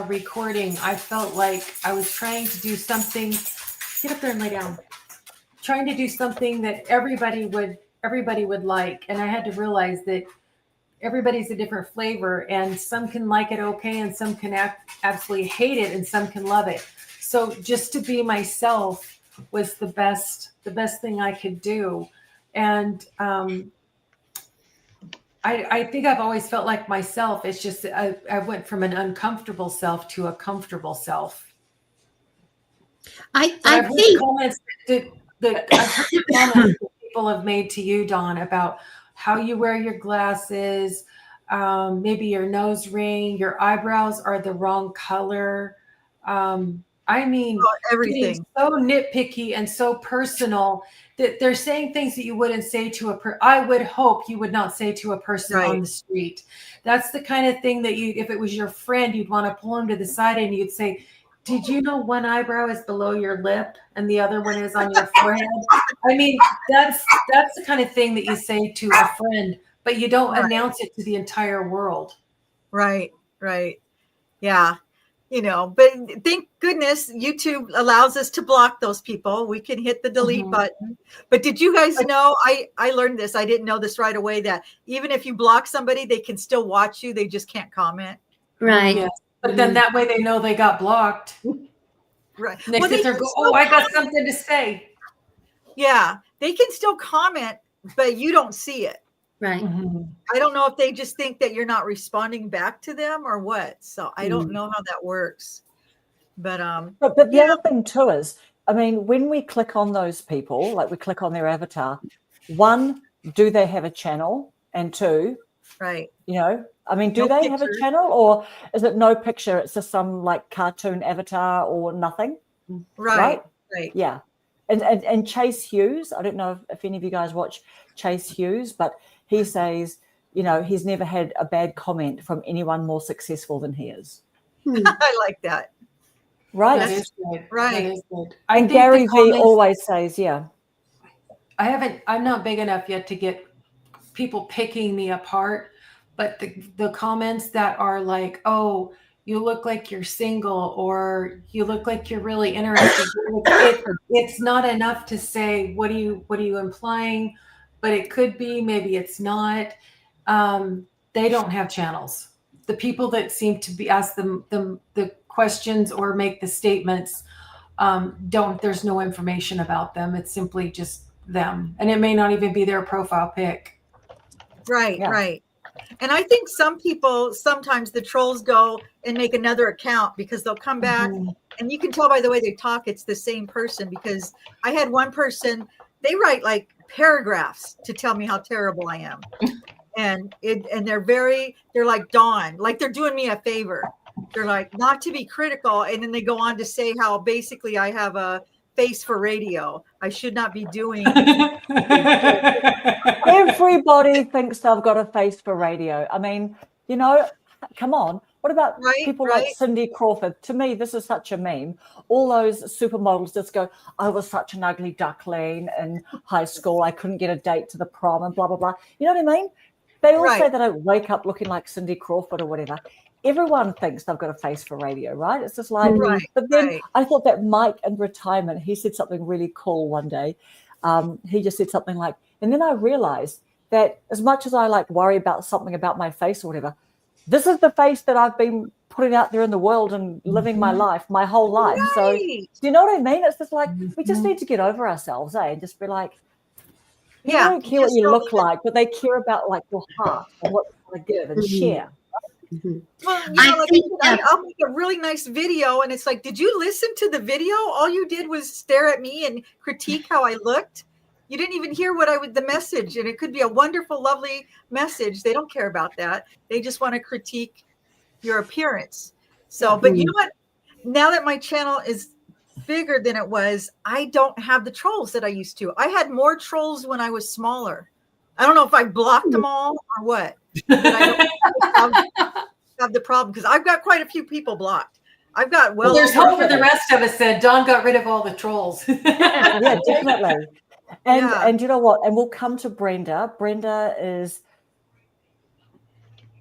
recording, I felt like I was trying to do something. Get up there and lay down. Trying to do something that everybody would like, and I had to realize that everybody's a different flavor, and some can like it okay, and some can absolutely hate it, and some can love it. So just to be myself was the best thing I could do, and I think I've always felt like myself. It's just I went from an uncomfortable self to a comfortable self. I I've heard think comments I've heard comments that people have made to you, Dawn, about how you wear your glasses, maybe your nose ring, your eyebrows are the wrong color. I mean, getting Everything. so nitpicky and so personal that they're saying things that you wouldn't say to a person. I would hope you would not say to a person on Right. the street. That's the kind of thing that if it was your friend, you'd want to pull him to the side and you'd say, did you know one eyebrow is below your lip and the other one is on your forehead? I mean, that's the kind of thing that you say to a friend, but you don't announce it to the entire world. Right. Yeah. But thank goodness YouTube allows us to block those people. We can hit the delete button. But did you guys know, I learned this. I didn't know this right away, that even if you block somebody, they can still watch you. They just can't comment. right. Yes. But then that way they know they got blocked. Right. And they Well, sit there and go, oh, I got something to say. Yeah. They can still comment, but you don't see it. Right. I don't know if they just think that you're not responding back to them or what. So I don't know how that works. But the other thing too is, I mean, when we click on those people, like we click on their avatar, one, do they have a channel? And two, right. I mean, do No they have a picture. channel, or is it no picture? It's just some like cartoon avatar or nothing? Right. Yeah. And Chase Hughes, I don't know if any of you guys watch Chase Hughes, but he says, he's never had a bad comment from anyone more successful than he is. I like that. Right. That is good. Right. That is good. And Gary Vee always says, yeah. I'm not big enough yet to get people picking me apart, but the comments that are like, oh, you look like you're single, or you look like you're really interested. It's not enough to say, what are you implying? But it could be, maybe it's not. They don't have channels. The people that seem to be ask the questions or make the statements there's no information about them. It's simply just them, and it may not even be their profile pic. Right. Yeah. Right. And I think some people, sometimes the trolls go and make another account because they'll come back and you can tell by the way they talk, it's the same person. Because I had one person, they write like paragraphs to tell me how terrible I am. And they're like, Dawn, like they're doing me a favor. They're like, not to be critical. And then they go on to say how basically I have a face for radio. I should not be doing. Everybody thinks they've got a face for radio. I mean, come on. What about people like Cindy Crawford? To me, this is such a meme. All those supermodels just go, I was such an ugly duckling in high school. I couldn't get a date to the prom and blah, blah, blah. You know what I mean? They all say that I wake up looking like Cindy Crawford or whatever. Everyone thinks they've got a face for radio, right? It's just like, but then I thought that Mike in retirement, he said something really cool one day. He just said something like, and then I realized that as much as I like worry about something about my face or whatever, this is the face that I've been putting out there in the world and living my life, my whole life. Right. So do you know what I mean? It's just like, we just need to get over ourselves, and just be like, people don't care what you look like, but they care about like your heart and what you want to give and share. Well, I'll make a really nice video and it's like, did you listen to the video? All you did was stare at me and critique how I looked. You didn't even hear the message, and it could be a wonderful, lovely message. They don't care about that. They just want to critique your appearance. So, but you know what? Now that my channel is bigger than it was, I don't have the trolls that I used to. I had more trolls when I was smaller. I don't know if I blocked them all or what. But I don't have the problem because I've got quite a few people blocked. I've got there's hope for the rest of us. Said Dawn got rid of all the trolls. Yeah, definitely. And you know what? And we'll come to Brenda. Brenda is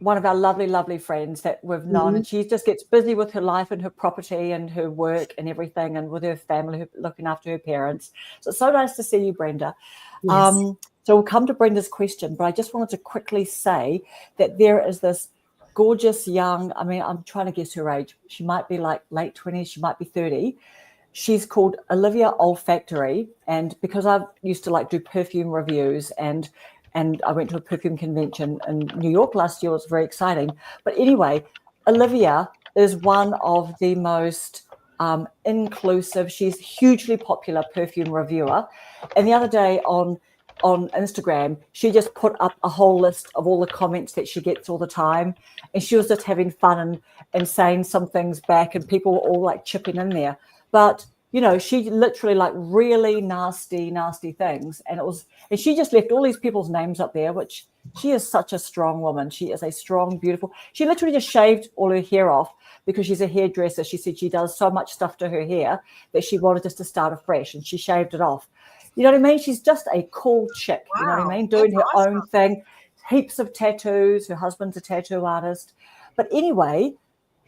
one of our lovely, lovely friends that we've known, and she just gets busy with her life and her property and her work and everything, and with her family, looking after her parents. So it's so nice to see you, Brenda. Yes. So we'll come to Brenda's question, but I just wanted to quickly say that there is this gorgeous young, I mean, I'm trying to guess her age. She might be like late 20s, she might be 30. She's called Olivia Olfactory, and because I used to like do perfume reviews and I went to a perfume convention in New York last year, it was very exciting. But anyway, Olivia is one of the most inclusive. She's hugely popular perfume reviewer. And the other day on Instagram, she just put up a whole list of all the comments that she gets all the time. And she was just having fun and saying some things back, and people were all like chipping in there. But, you know, she literally like really nasty things. And she just left all these people's names up there, which she is such a strong woman. She is a strong, beautiful. She literally just shaved all her hair off because she's a hairdresser. She said she does so much stuff to her hair that she wanted just to start afresh, and she shaved it off. You know what I mean? She's just a cool chick. Wow, you know what I mean? Doing her awesome. own thing. Heaps of tattoos. Her husband's a tattoo artist. But anyway,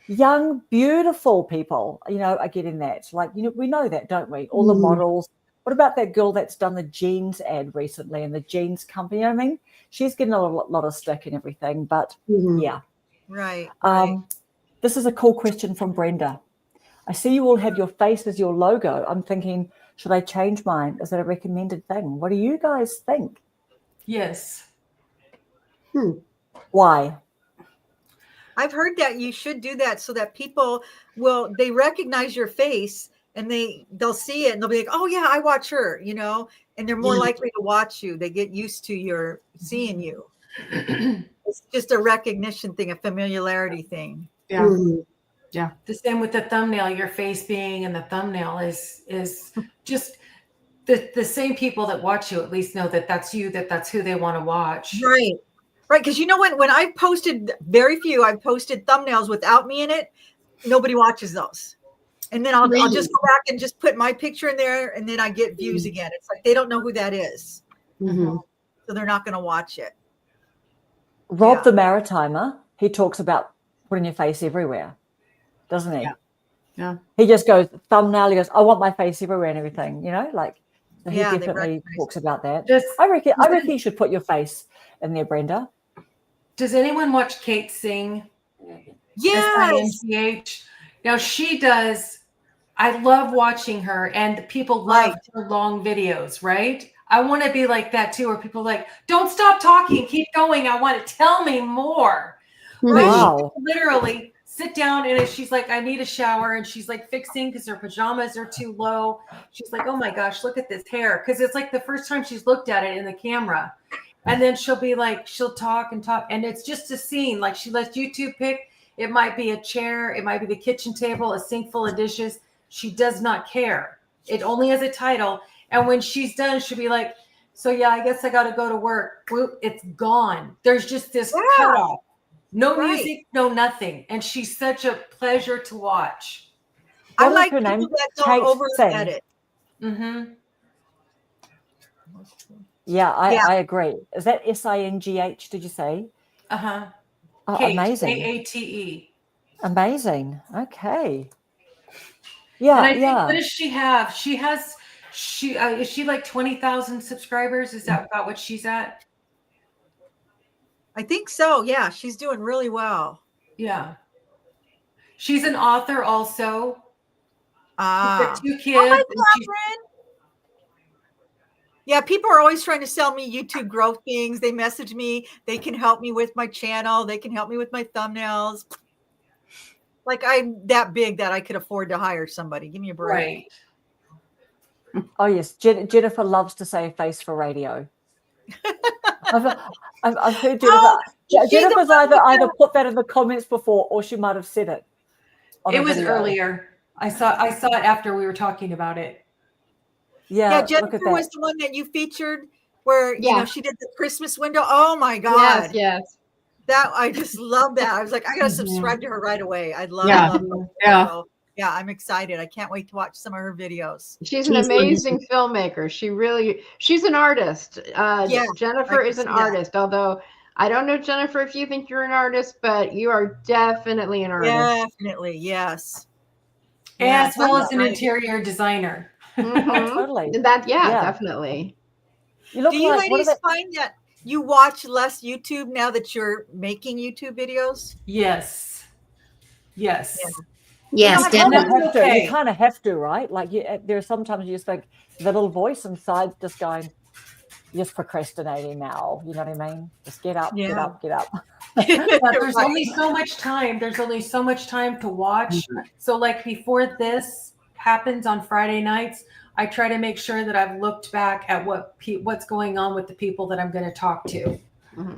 young, beautiful people, you know, are getting that. Like, you know, we know that, don't we? All the models. What about that girl that's done the jeans ad recently in the jeans company? You know what I mean? She's getting a lot of stick and everything. But yeah. Right. This is a cool question from Brenda. I see you all have your face as your logo. I'm thinking, should I change mine? Is it a recommended thing? What do you guys think? Yes. Why? I've heard that you should do that so that people they recognize your face and they'll see it and they'll be like, oh yeah, I watch her, you know, and they're more likely to watch you. They get used to your seeing you. It's just a recognition thing, a familiarity thing. Yeah. Yeah. The same with the thumbnail. Your face being in the thumbnail is just the same people that watch you at least know that that's you, that's who they want to watch. Right. Right. Because you know when I posted I've posted thumbnails without me in it, nobody watches those. And then I'll just go back and just put my picture in there, and then I get views again. It's like they don't know who that is. So they're not going to watch it. Rob the Maritimer, he talks about putting your face everywhere, doesn't he? Yeah. He just goes, thumbnail, he goes, I want my face everywhere and everything, you know, like so he Yeah, they definitely recognize talks about that. Does- I reckon you should put your face in there, Brenda. Does anyone watch Kate sing? Yes. SINCH? Now she does. I love watching her, and people love her long videos, right? I want to be like that too, where people are like, don't stop talking, keep going. I want to tell me more. Wow. She literally sit down, and she's like, I need a shower, and she's like fixing because her pajamas are too low. She's like, oh my gosh, look at this hair, because it's like the first time she's looked at it in the camera. And then she'll be like, she'll talk, and it's just a scene. Like she lets YouTube pick. It might be a chair, it might be the kitchen table, a sink full of dishes. She does not care. It only has a title. And when she's done, she'll be like, so yeah, I guess I got to go to work. Whoop, it's gone. There's just this cutoff. No music, no nothing. And she's such a pleasure to watch. I What is like her people name? that don't Kate over Singh. edit. Yeah, I agree. Is that SINGH, did you say? Uh-huh. Oh, Kate, amazing. AATE. Amazing. Okay. Yeah, And I think, what does she have? Is she like 20,000 subscribers? Is that about what she's at? I think so. Yeah, she's doing really well. Yeah. She's an author also. She's got 2 kids. Oh, hi, and she's- Catherine. Yeah, people are always trying to sell me YouTube growth things. They message me. They can help me with my channel. They can help me with my thumbnails. Like I'm that big that I could afford to hire somebody. Give me a break. Right. Oh yes, Jennifer loves to say face for radio. I've heard Jennifer. Jennifer's either put that in the comments before, or she might have said it. It was earlier. I saw it after we were talking about it. Yeah, Jennifer was the one that you featured where you know she did the Christmas window. Oh my God. Yes. That I just love that. I was like, I gotta subscribe to her right away. I love her. Yeah. So, yeah, I'm excited. I can't wait to watch some of her videos. She's an amazing filmmaker. She's an artist. Jennifer is an artist, although I don't know, Jennifer, if you think you're an artist, but you are definitely an artist. Definitely, yes. As well as an interior designer. Totally. Definitely. Do you ladies find that you watch less YouTube now that you're making YouTube videos? Yes. Yes. Yes, definitely. You kind of have to, right? Like there are sometimes you just think the little voice inside just going, you're just procrastinating now. You know what I mean? Just get up, get Yeah. up, get up. But there's Right. only so much time. There's only so much time to watch. So like before this happens on Friday nights, I try to make sure that I've looked back at what's going on with the people that I'm going to talk to.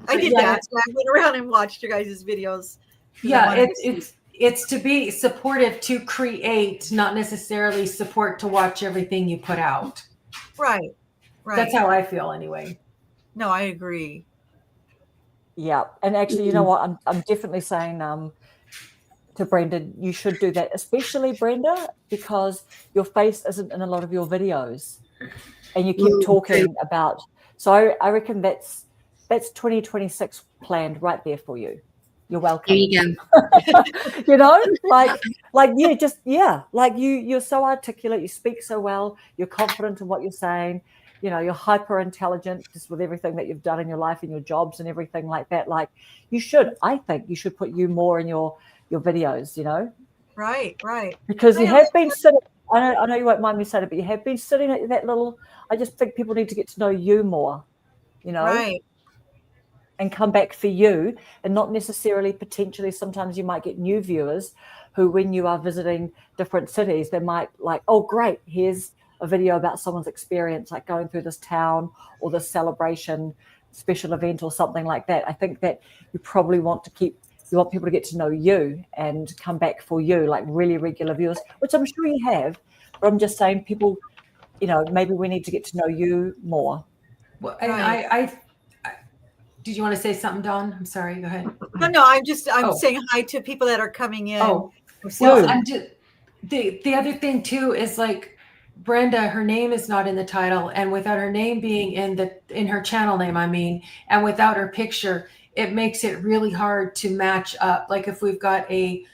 I did Yeah, that. I went around and watched your guys' videos. 'cause I Yeah, wanted to see. it's to be supportive, to create, not necessarily support to watch everything you put out. Right. Right. That's how I feel anyway. No, I agree. Yeah. And actually, you know what? I'm definitely saying to Brenda, you should do that, especially Brenda, because your face isn't in a lot of your videos. And you keep talking about, so I reckon that's 2026 planned right there for you. You're welcome. There you go. You know, like like you're so articulate, you speak so well, you're confident in what you're saying, you know, you're hyper intelligent just with everything that you've done in your life and your jobs and everything like that. Like I think you should put you more in your videos, you know. Right. Because you have been sitting, I know you won't mind me saying it, but you have been sitting at that little, I just think people need to get to know you more, you know. Right. And come back for you, and not necessarily potentially sometimes you might get new viewers who, when you are visiting different cities, they might like, oh great, here's a video about someone's experience like going through this town or this celebration special event or something like that. I think that you probably want people to get to know you and come back for you, like really regular viewers, which I'm sure you have, but I'm just saying people, you know, maybe we need to get to know you more. Well, and Right. I did you want to say something, Dawn? I'm sorry. Go ahead. No, I'm Oh. saying hi to people that are coming in. Oh, well, I'm just the other thing too is like Brenda, her name is not in the title, and without her name being in her channel name, I mean, and without her picture, it makes it really hard to match up. Like if we've got a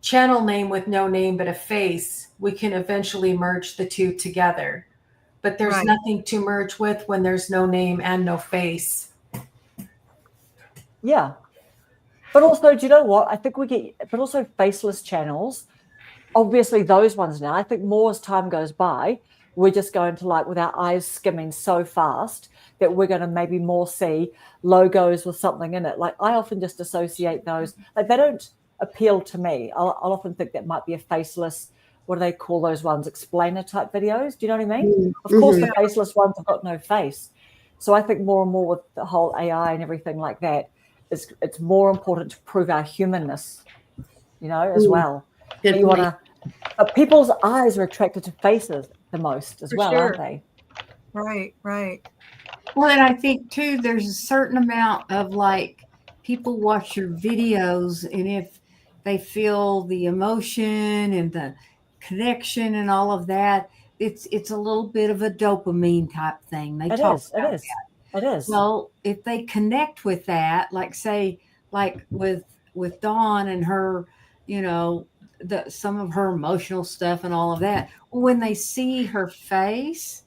channel name with no name but a face, we can eventually merge the two together. But there's Right. nothing to merge with when there's no name and no face. Yeah. But also, do you know what? I think but also faceless channels, obviously those ones now, I think more as time goes by, we're just going to like, with our eyes skimming so fast that we're going to maybe more see logos with something in it. Like I often just associate those, like they don't appeal to me. I'll often think that might be a faceless, what do they call those ones? Explainer type videos. Do you know what I mean? Of course, the faceless ones have got no face. So I think more and more with the whole AI and everything like that, it's more important to prove our humanness, you know, as well. Good You point. want to, people's eyes are attracted to faces the most as For well, sure. aren't they? Right. Well, and I think too, there's a certain amount of like people watch your videos, and if they feel the emotion and the connection and all of that, it's a little bit of a dopamine type thing. They talk about that. It is. Well, if they connect with that, like say, like with Dawn and her, you know, some of her emotional stuff and all of that, when they see her face,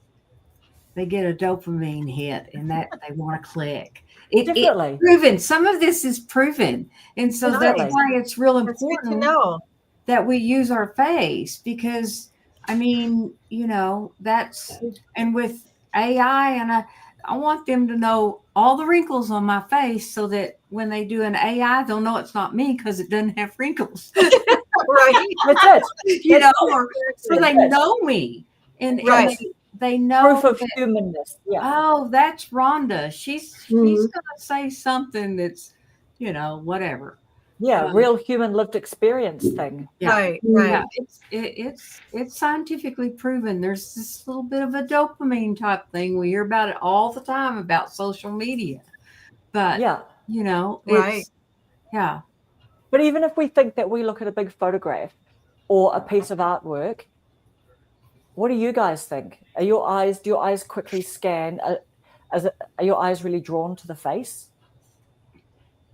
they get a dopamine hit and that they want to click. Definitely. It's proven. Some of this is proven. And so that's Definitely. why it's real That's good to important know. that we use our face, because I mean, you know, and with AI, and I want them to know all the wrinkles on my face so that when they do an AI, they'll know it's not me because it doesn't have wrinkles. Right. That's it. You know, That's or so they know me. And Right. they know Proof of that, humanness. Yeah. oh, that's Rhonda. She's gonna say something that's, you know, whatever. Yeah. Real human lived experience thing. Yeah. Right. Yeah, it's scientifically proven. There's this little bit of a dopamine type thing. We hear about it all the time about social media, but Yeah. you know, Right. yeah. But even if we think that we look at a big photograph or a piece of artwork, what do you guys think? Do your eyes quickly scan? Are your eyes really drawn to the face?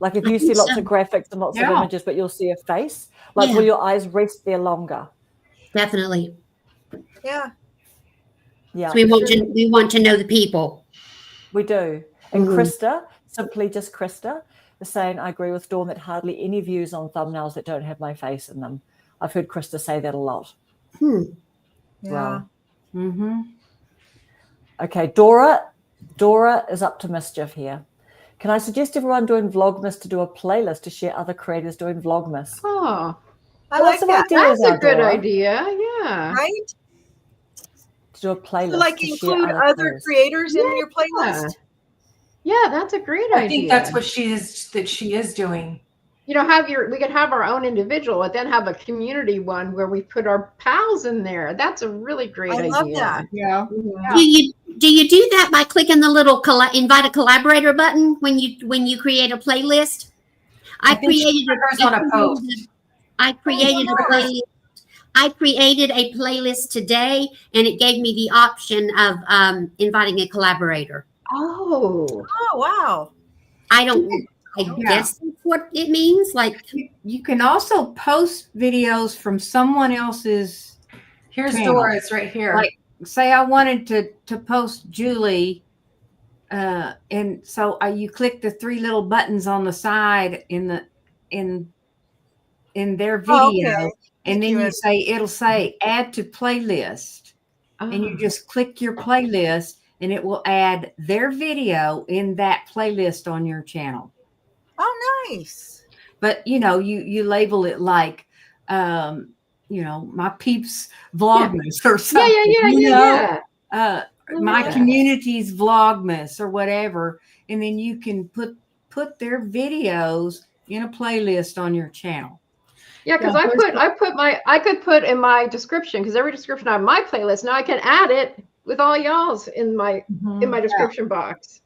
Like if I you see think lots so. of graphics and lots of Yeah. images, but you'll see a face, like Yeah. will your eyes rest there longer? Definitely. Yeah. Yeah, So we want to know the people. we do. And Mhm. Krista, simply just Krista, is saying, I agree with Dawn that hardly any views on thumbnails that don't have my face in them. I've heard Krista say that a lot. Yeah. Wow. Mm-hmm. Okay, Dora, Dora is up to mischief here. Can I suggest everyone doing Vlogmas to do a playlist to share other creators doing Vlogmas? Oh, I like that. Ideas that's a good Dora, idea. Yeah. Right? to do a playlist So like to share include other creators. creators in your playlist. Yeah, that's a great idea. I think that's what she is doing. You know, we could have our own individual, but then have a community one where we put our pals in there. That's a really great idea. I love that. Yeah. Mhm. Do you do that by clicking the little invite a collaborator button when you create a playlist? I think she created put hers on a post. I created a playlist. I created a playlist today, and it gave me the option of inviting a collaborator. Oh, Oh, wow. I guess that's what it means. Like, You can also post videos from someone else's. Here's channel. Dora's right here. Like, say I wanted to post Julie, and so you click the three little buttons on the side in their video, Oh, okay. and then it'll say add to playlist, and you just click your playlist, and it will add their video in that playlist on your channel. Oh, nice. But you label it like my peeps Vlogmas or something. yeah. My community's Vlogmas or whatever, and then you can put their videos in a playlist on your channel. Yeah, because I could put in my description, because every description I have my playlist, now I can add it with all y'all's in my description box.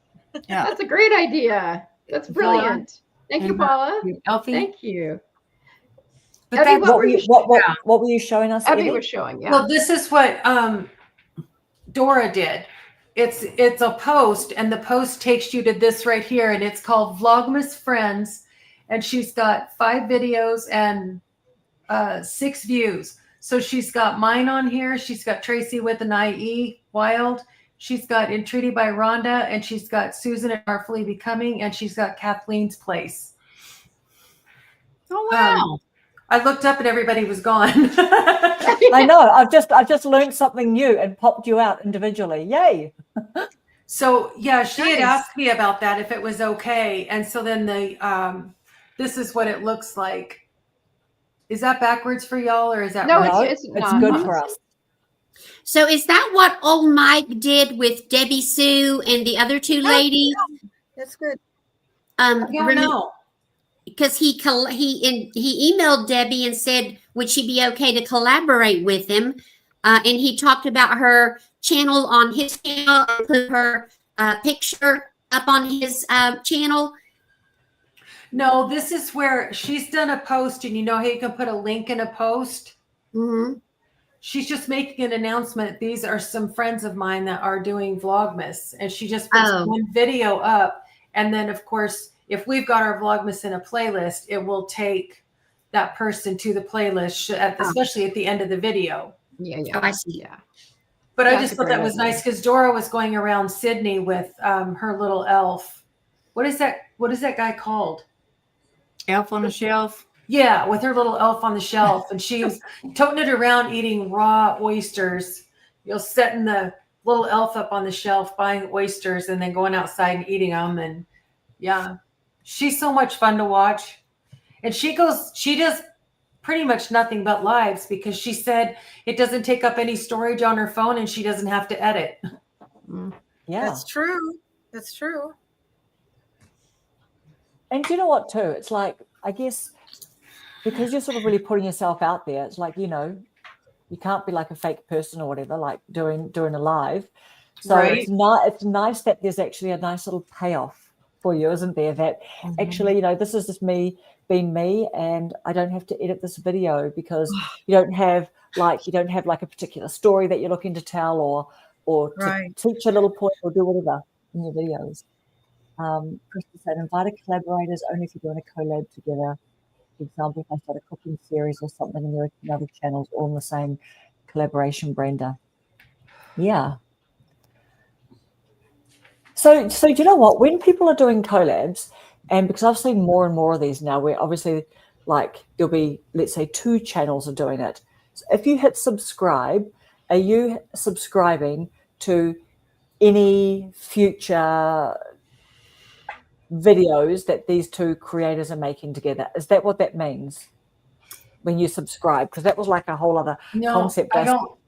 Yeah. That's a great idea. That's brilliant. Thank you, Paula. Elfie. Thank you. But Evie, What were you showing us? Evie Evie? was showing, yeah. Well, this is what Dora did. It's a post, and the post takes you to this right here, and it's called Vlogmas Friends, and she's got 5 videos and 6 views. So she's got mine on here. She's got Tracy with an IE, Wild. She's got Entreaty by Rhonda, and she's got Susan at Artfully Becoming, and she's got Kathleen's Place. Oh wow! I looked up and everybody was gone. I know. I've just learned something new and popped you out individually. Yay! So yeah, she had asked me about that if it was okay, and so then this is what it looks like. Is that backwards for y'all, or is that No, right? it's good for us. so is that what old Mike did with Debbie Sue and the other 2 ladies? That's good. No. Because he emailed Debbie and said, would she be okay to collaborate with him? And he talked about her channel on his channel and put her picture up on his channel. No, this is where she's done a post, and how you can put a link in a post. Mm-hmm. She's just making an announcement. These are some friends of mine that are doing Vlogmas, and she just puts one video up, and then of course, if we've got our Vlogmas in a playlist, it will take that person to the playlist, especially at the end of the video. Yeah. Oh, I see. Yeah. But I just thought that was nice, because Dora was going around Sydney with her little elf. What is that guy called? Elf on the Shelf. Yeah, with her little elf on the shelf, and she was toting it around eating raw oysters. Setting the little elf up on the shelf, buying oysters, and then going outside and eating them. And yeah, she's so much fun to watch. And she does pretty much nothing but lives, because she said it doesn't take up any storage on her phone, and she doesn't have to edit. Yeah, That's true. That's true. And you know what, too? It's like, I guess, because you're sort of really putting yourself out there, it's like, you can't be like a fake person or whatever, like doing a live. So Right. it's nice that there's actually a nice little payoff for you, isn't there? That actually, this is just me being me, and I don't have to edit this video, because you don't have like a particular story that you're looking to tell, or to teach a little point or do whatever in your videos. Kristen said, invite collaborators only if you're doing a collab together. For example, if I start a cooking series or something, and there are other channels all in the same collaboration, Brenda. Yeah. So do you know what? When people are doing collabs, and because I've seen more and more of these now, where obviously, like, there'll be, let's say, 2 channels are doing it. So if you hit subscribe, are you subscribing to any future videos that these two creators are making together. Is that what that means when you subscribe? Because that was like a whole other concept. I don't.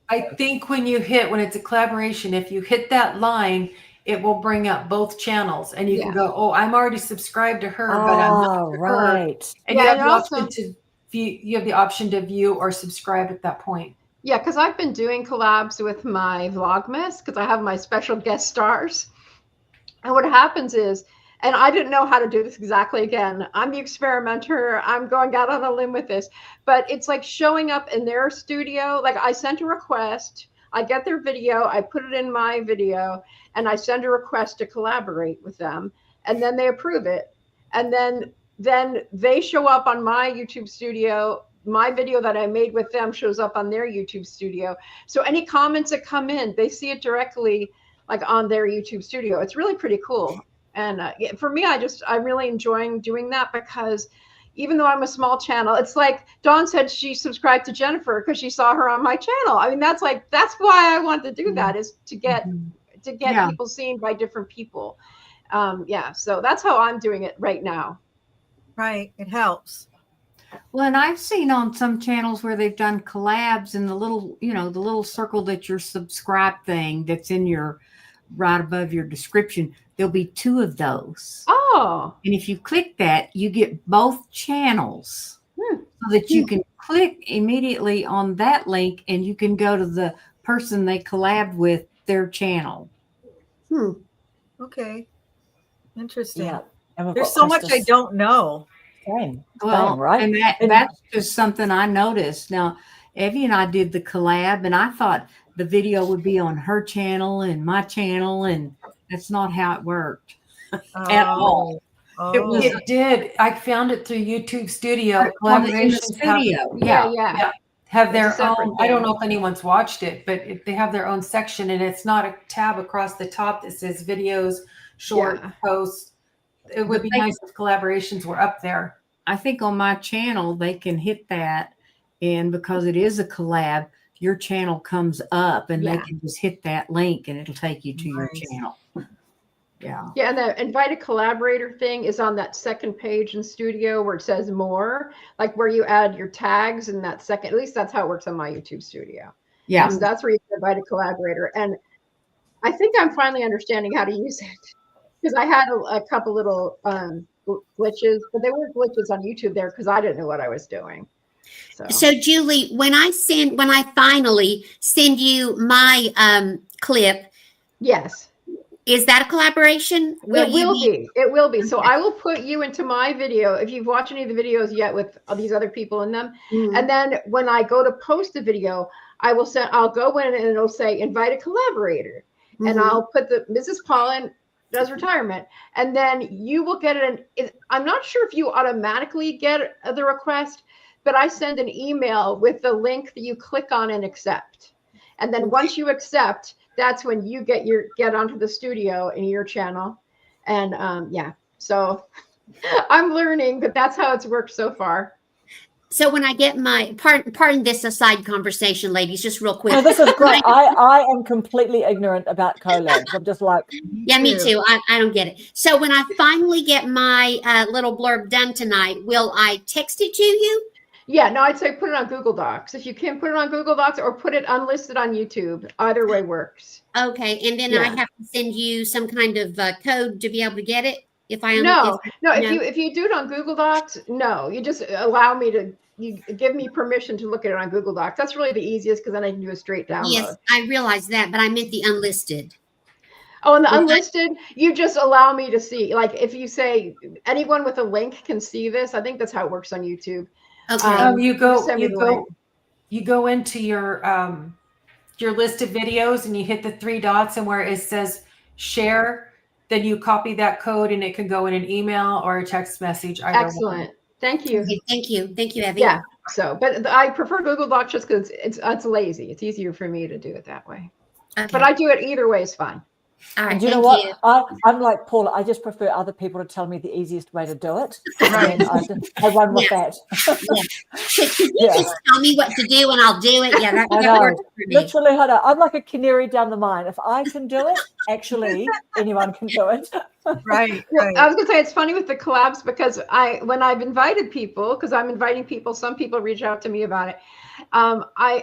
I think when it's a collaboration, if you hit that line, it will bring up both channels, and you can go, "Oh, I'm already subscribed to her, but I'm not to her." And you have the option to view. You have the option to view or subscribe at that point. Yeah, because I've been doing collabs with my Vlogmas because I have my special guest stars. And what happens is, and I didn't know how to do this exactly. Again, I'm the experimenter. I'm going out on a limb with this, but it's like showing up in their studio. Like I sent a request, I get their video, I put it in my video, and I send a request to collaborate with them, and then they approve it. And then they show up on my YouTube studio. My video that I made with them shows up on their YouTube studio. So any comments that come in, they see it directly like on their YouTube studio. It's really pretty cool. And for me, I'm really enjoying doing that because even though I'm a small channel, it's like Dawn said she subscribed to Jennifer because she saw her on my channel. I mean, that's why I want to do that, is to get people seen by different people. So that's how I'm doing it right now. Right. It helps. Well, and I've seen on some channels where they've done collabs, and the little circle that your subscribe thing that's in your right above your description, there'll be 2 of those. Oh. And if you click that, you get both channels so that you can click immediately on that link and you can go to the person they collabed with, their channel. Okay. Interesting. Yeah. And there's so much I don't know. Same, right? And that's just something I noticed. Now, Evie and I did the collab, and I thought the video would be on her channel and my channel, and that's not how it worked at all. It did. I found it through YouTube Studio. Collaborations Studio. Have their own. I don't know if anyone's watched it, but they have their own section, and it's not a tab across the top that says videos, short posts. It would be nice if collaborations were up there. I think on my channel they can hit that, and because it is a collab, your channel comes up, and they can just hit that link, and it'll take you to your channel. Yeah, and the invite a collaborator thing is on that second page in Studio where it says more, like where you add your tags in that second. At least that's how it works on my YouTube Studio. Yeah, so that's where you can invite a collaborator, and I think I'm finally understanding how to use it because I had a couple little glitches, but they were glitches on YouTube there because I didn't know what I was doing. So Julie, when I finally send you my clip, yes, is that a collaboration? It will be. So I will put you into my video if you've watched any of the videos yet with these other people in them. And then when I go to post the video, I'll go in and it'll say invite a collaborator, and I'll put the Mrs. Paulin does retirement, and then you will get I'm not sure if you automatically get the request, but I send an email with the link that you click on and accept. And then once you accept, that's when you get onto the studio in your channel. And so I'm learning, but that's how it's worked so far. So when I get my pardon this aside conversation, ladies, just real quick. No, this is great. I am completely ignorant about collabs. I'm just like, yeah, me too. I don't get it. So when I finally get my little blurb done tonight, will I text it to you? Yeah, no, I'd say put it on Google Docs. If you can put it on Google Docs or put it unlisted on YouTube, either way works. Okay, and then I have to send you some kind of code to be able to get it. If you do it on Google Docs, no, you just allow me to. You give me permission to look at it on Google Docs. That's really the easiest because then I can do a straight download. Yes, I realize that, but I meant the unlisted. Oh, and the unlisted, you just allow me to see. Like if you say anyone with a link can see this, I think that's how it works on YouTube. Okay. You go into your list of videos and you hit the 3 dots, and where it says share, then you copy that code and it can go in an email or a text message. Excellent. Thank you. Okay, thank you, Evie. Yeah. So, but I prefer Google Docs just because it's lazy. It's easier for me to do it that way. Okay. But I do it either way is fine. All right. And you know Thank what? you. I'm like Paula. I just prefer other people to tell me the easiest way to do it. Right. And I run with Yeah. that. Could you Yeah. just tell me what to do and I'll do it? Yeah, that I know. works for me. Literally, I'm like a canary down the mine. If I can do it, actually, anyone can do it. Right. Well, Right. I was gonna say it's funny with the collabs because when I've invited people, because I'm inviting people, some people reach out to me about it.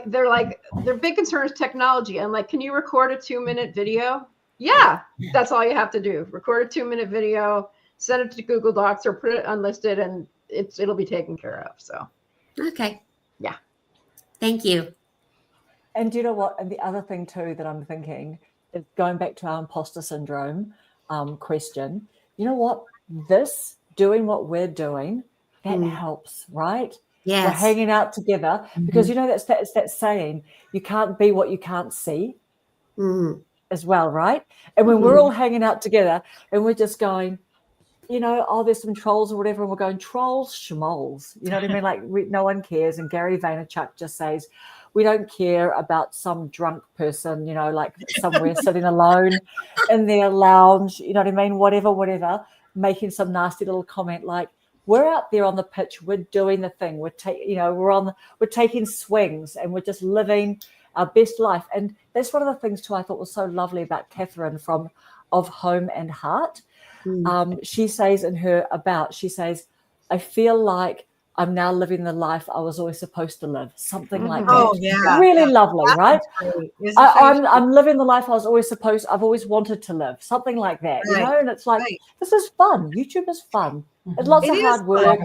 They're like, their big concern is technology. I'm like, can you record a 2-minute video? Yeah, that's all you have to do. Record a 2-minute video, send it to Google Docs or put it unlisted, and it'll be taken care of. So Okay. Yeah. Thank you. And do you know what? And the other thing too that I'm thinking is going back to our imposter syndrome question. You know what? Doing what we're doing, that helps, right? We're Yes. hanging out together because you know it's that saying, you can't be what you can't see Mhm. as well, right? And when we're all hanging out together and we're just going, you know, oh, there's some trolls or whatever, and we're going, trolls, schmoles. You know what I mean? Like no one cares. And Gary Vaynerchuk just says, we don't care about some drunk person, you know, like somewhere sitting alone in their lounge, you know what I mean? Whatever, making some nasty little comment. Like, we're out there on the pitch, we're doing the thing, we're taking swings, and we're just living our best life. And that's one of the things too I thought was so lovely about Catherine from Of Home and Heart. She says she says, I feel like I'm now living the life I was always supposed to live. Something like that. Oh yeah. Really lovely, right? Great. I'm living the life I've always wanted to live. Something like that, you know? And it's like, this is fun. YouTube is fun. It's lots of hard work.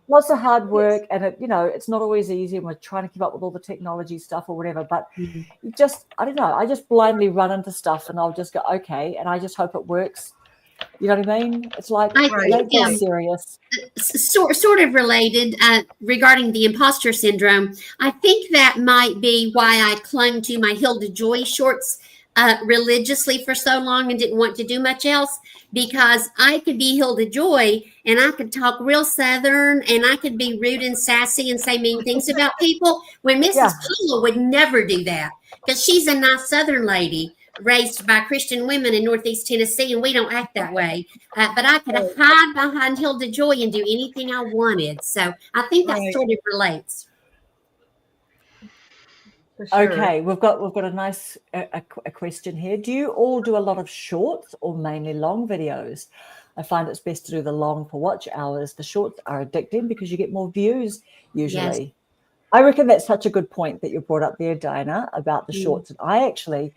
Lots of hard work. And it's not always easy, and we're trying to keep up with all the technology stuff or whatever. But I don't know. I just blindly run into stuff and I'll just go, okay. And I just hope it works. You know what I mean? It's like, don't get serious. Sort of related regarding the imposter syndrome. I think that might be why I clung to my Hilda Joy shorts religiously for so long and didn't want to do much else, because I could be Hilda Joy and I could talk real Southern and I could be rude and sassy and say mean things about people, when Mrs. Paula would never do that, because she's a nice Southern lady raised by Christian women in Northeast Tennessee, and we don't act that way. But I could hide behind Hilda Joy and do anything I wanted. So I think that sort of relates. Sure. Okay, we've got a nice a question here. Do you all do a lot of shorts or mainly long videos? I find it's best to do the long for watch hours. The shorts are addicting because you get more views usually. Yes. I reckon that's such a good point that you brought up there, Diana, about the shorts. And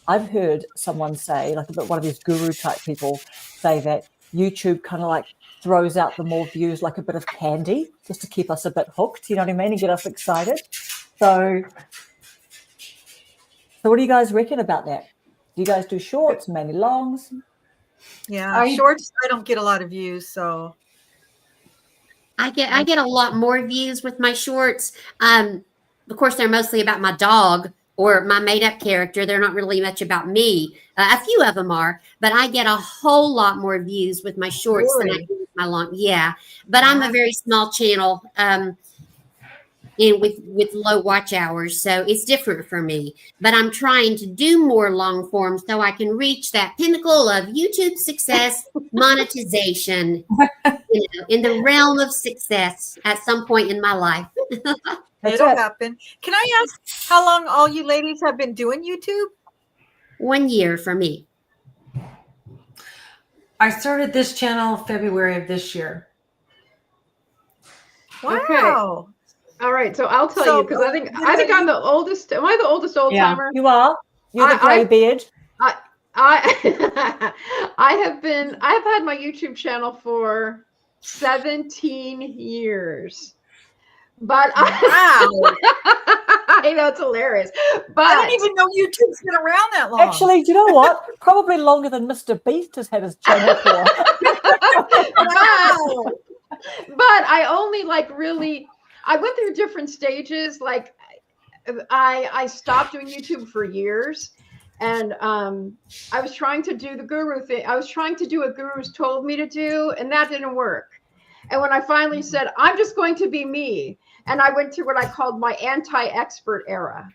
I've heard someone say, like one of these guru type people say that YouTube kind of like throws out the more views like a bit of candy just to keep us a bit hooked, you know what I mean, and get us excited. So what do you guys reckon about that? Do you guys do shorts, mainly longs? Yeah, shorts, I don't get a lot of views, so. I get a lot more views with my shorts. Of course, they're mostly about my dog or my made-up character. They're not really much about me. A few of them are, but I get a whole lot more views with my shorts than I do with my long. Yeah, but I'm a very small channel, and with low watch hours, so it's different for me. But I'm trying to do more long form so I can reach that pinnacle of YouTube success, monetization, in the realm of success at some point in my life. It'll happen. Can I ask how long all you ladies have been doing YouTube? 1 year for me. I started this channel February of this year. Wow. Okay. All right. So I'll tell you, because I think I'm the oldest. Am I the oldest old timer? You are. You're the gray beard. I have had my YouTube channel for 17 years. But wow. I know, it's hilarious. But I didn't even know YouTube's been around that long. Actually, do you know what? Probably longer than Mr. Beast has had his channel for. Wow. But I only I went through different stages. Like I stopped doing YouTube for years. And I was trying to do the guru thing. I was trying to do what gurus told me to do, and that didn't work. And when I finally said, I'm just going to be me, and I went through what I called my anti-expert era.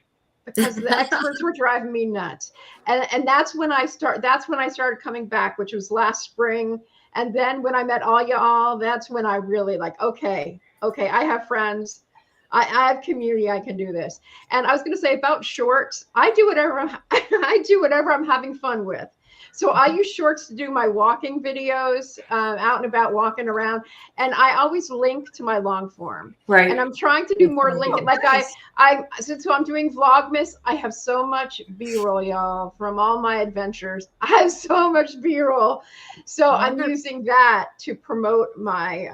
because the experts were driving me nuts. And that's when I started coming back, which was last spring. And then when I met all y'all, that's when I really like, okay, I have friends. I have community. I can do this. And I was going to say about shorts, I do whatever I'm having fun with. So I use shorts to do my walking videos, out and about walking around. And I always link to my long form. Right. And I'm trying to do more linking. Like since I'm doing Vlogmas, I have so much B-roll, y'all, from all my adventures. I have so much B-roll. So I'm using that to promote my,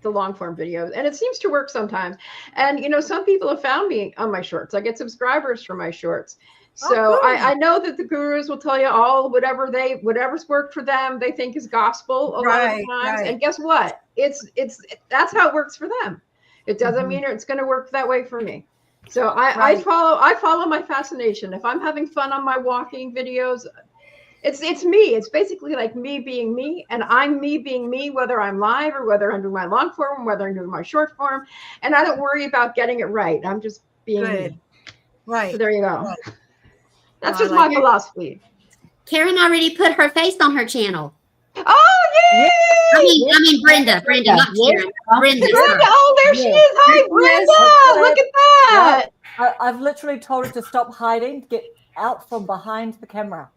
the long form videos. And it seems to work sometimes. And, some people have found me on my shorts. I get subscribers for my shorts. So I know that the gurus will tell you all whatever's worked for them, they think is gospel a lot of the times. And guess what? That's how it works for them. It doesn't mean it's going to work that way for me. So I follow my fascination. If I'm having fun on my walking videos, it's me. It's basically like me being me, and I'm me being me, whether I'm live or whether I'm doing my long form, whether I'm doing my short form. And I don't worry about getting it right. I'm just being me. Right. So there you go. Right. That's just my philosophy. Karen already put her face on her channel. Oh, yay! I mean Brenda, not Karen. Brenda. Oh, there she is. Hi, Brenda. Look at that. Yeah. I've literally told her to stop hiding, to get out from behind the camera.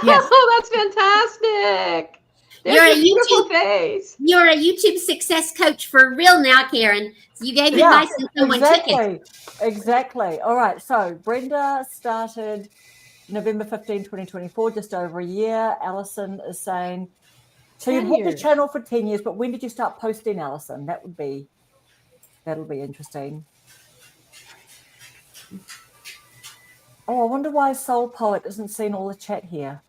Yes. Oh, that's fantastic. There's a beautiful face. You're a YouTube success coach for real now, Karen. You gave advice and someone took it. Exactly. All right. So Brenda started November 15, 2024, just over a year. Alison is saying, so you've had the channel for 10 years, but when did you start posting, Alison? That'll be interesting. Oh, I wonder why Soul Poet isn't seeing all the chat here.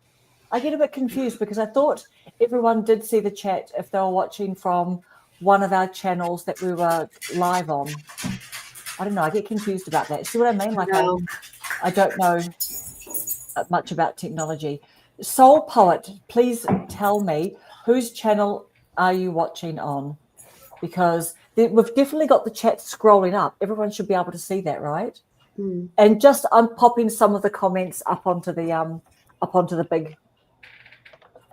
I get a bit confused because I thought everyone did see the chat if they were watching from one of our channels that we were live on. I don't know. I get confused about that. See what I mean? Like I don't know much about technology. Soul Poet, please tell me, whose channel are you watching on? Because we've definitely got the chat scrolling up. Everyone should be able to see that, right? Mm. And I'm popping some of the comments up onto the big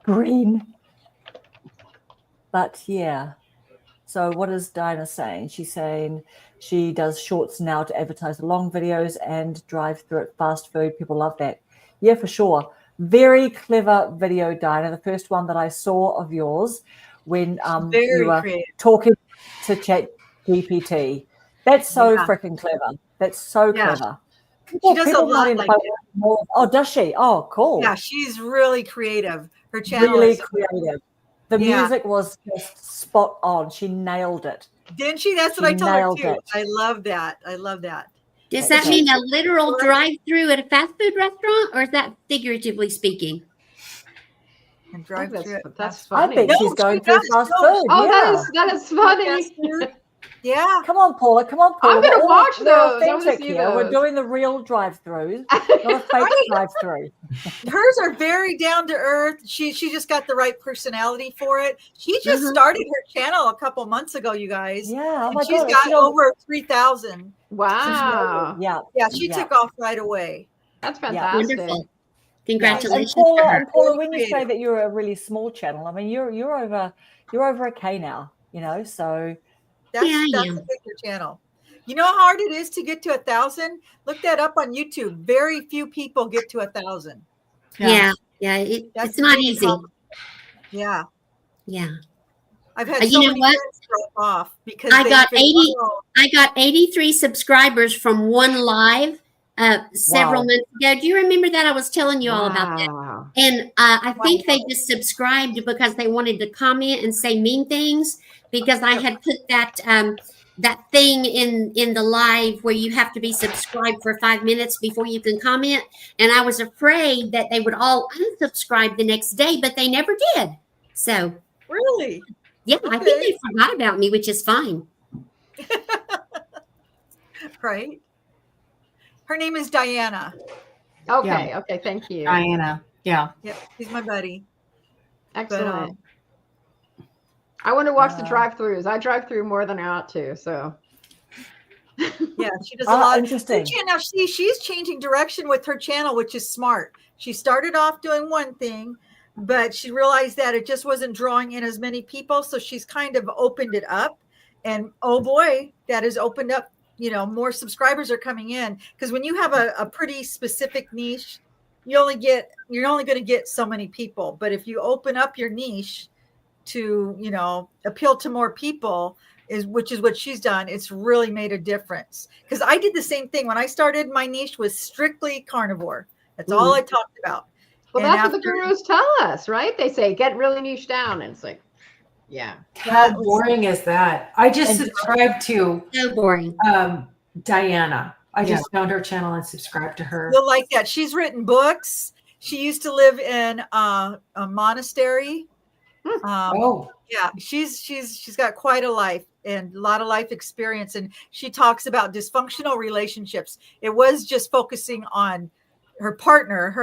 green. But yeah. So what is Dinah saying? She's saying she does shorts now to advertise the long videos and drive through it fast food. People love that. Yeah, for sure. Very clever video, Dinah. The first one that I saw of yours when you were talking to ChatGPT. That's so freaking clever. That's so clever. She does a lot like that. Oh, does she? Oh, cool. Yeah, she's really creative. Her channel really is creative. The music was just spot on. She nailed it. Didn't she? That's what I told her too. I love that. Does that mean a literal drive-through at a fast food restaurant, or is that figuratively speaking? And drive through. That's funny. I think she's going through fast food. Oh, that is funny. Yeah. Come on, Paula. I'm going to watch those. We're doing the real drive-throughs, not a fake drive-through. Hers are very down to earth. She just got the right personality for it. She just started her channel a couple months ago, you guys. Yeah. Oh my she's got over 3,000. Wow. Yeah. She took off right away. That's fantastic. Wonderful. Congratulations. And Paula, when you say that you're a really small channel, I mean you're over a K now, so that's a bigger channel. You know how hard it is to get to 1,000? Look that up on YouTube. Very few people get to 1,000. Yeah. It's not easy. Yeah. I've had so many friends drop off because I got 83 subscribers from one live several months ago. Do you remember that? I was telling you all about that. And I think they just subscribed because they wanted to comment and say mean things, because I had put that thing in the live where you have to be subscribed for 5 minutes before you can comment. And I was afraid that they would all unsubscribe the next day, but they never did. So really? Yeah, okay. I think they forgot about me, which is fine. Right. Her name is Diana. Okay. Thank you. Diana. Yeah. Yep. She's my buddy. Excellent. I want to watch the drive-throughs. I drive through more than I ought to. So Yeah, she does a lot. Interesting. Now she's changing direction with her channel, which is smart. She started off doing one thing, but she realized that it just wasn't drawing in as many people. So she's kind of opened it up. And oh boy, that has opened up, more subscribers are coming in. Because when you have a pretty specific niche, you're only going to get so many people. But if you open up your niche to, appeal to more people, which is what she's done, it's really made a difference. Because I did the same thing. When I started, my niche was strictly carnivore. That's all I talked about. Well, that's what the gurus tell us, right? They say, get really niche down. And it's like, yeah. How boring is that? I just subscribed to So boring. Diana. I just found her channel and subscribed to her. You'll like that. She's written books. She used to live in a monastery. Yeah, she's got quite a life and a lot of life experience. And she talks about dysfunctional relationships. It was just focusing on her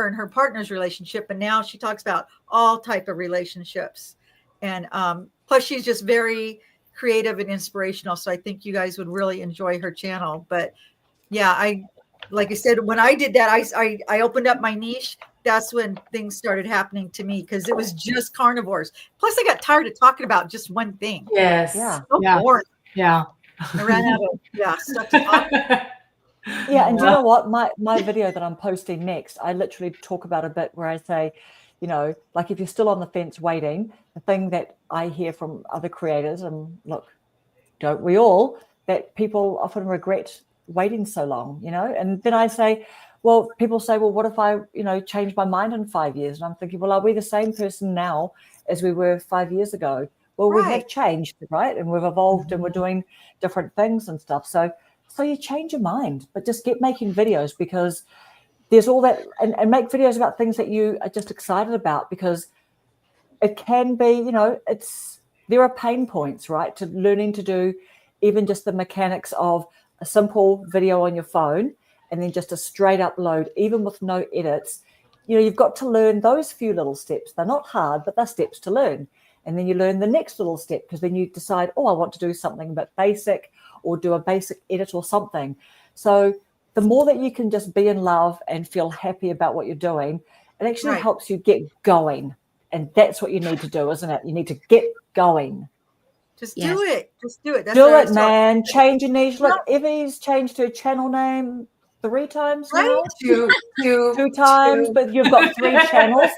and her partner's relationship. And now she talks about all type of relationships. And plus she's just very creative and inspirational. So I think you guys would really enjoy her channel. But yeah, like I said, when I did that, I opened up my niche. That's when things started happening to me, because it was just carnivores. Plus I got tired of talking about just one thing. Yes. Yeah. So boring. Yeah. I ran out of stuff to talk about. Yeah, and do you know what? My video that I'm posting next, I literally talk about a bit where I say, like if you're still on the fence waiting, the thing that I hear from other creators, and look, don't we all, that people often regret waiting so long, and then I say, well, people say, well, what if I, change my mind in 5 years? And I'm thinking, well, are we the same person now as we were 5 years ago? Well, we have changed, right? And we've evolved and we're doing different things and stuff. So you change your mind, but just get making videos, because there's all that, and make videos about things that you are just excited about, because it can be, there are pain points, right? To learning to do even just the mechanics of a simple video on your phone and then just a straight upload, even with no edits. You've got to learn those few little steps. They're not hard, but they're steps to learn. And then you learn the next little step, because then you decide, I want to do something a bit basic, or do a basic edit or something. So the more that you can just be in love and feel happy about what you're doing, it actually helps you get going. And that's what you need to do, isn't it? You need to get going. Just do it. Just do it. That's do it, man. Change your niche. Look, Evie's changed her channel name 3 times now. Two times, but you've got 3 channels.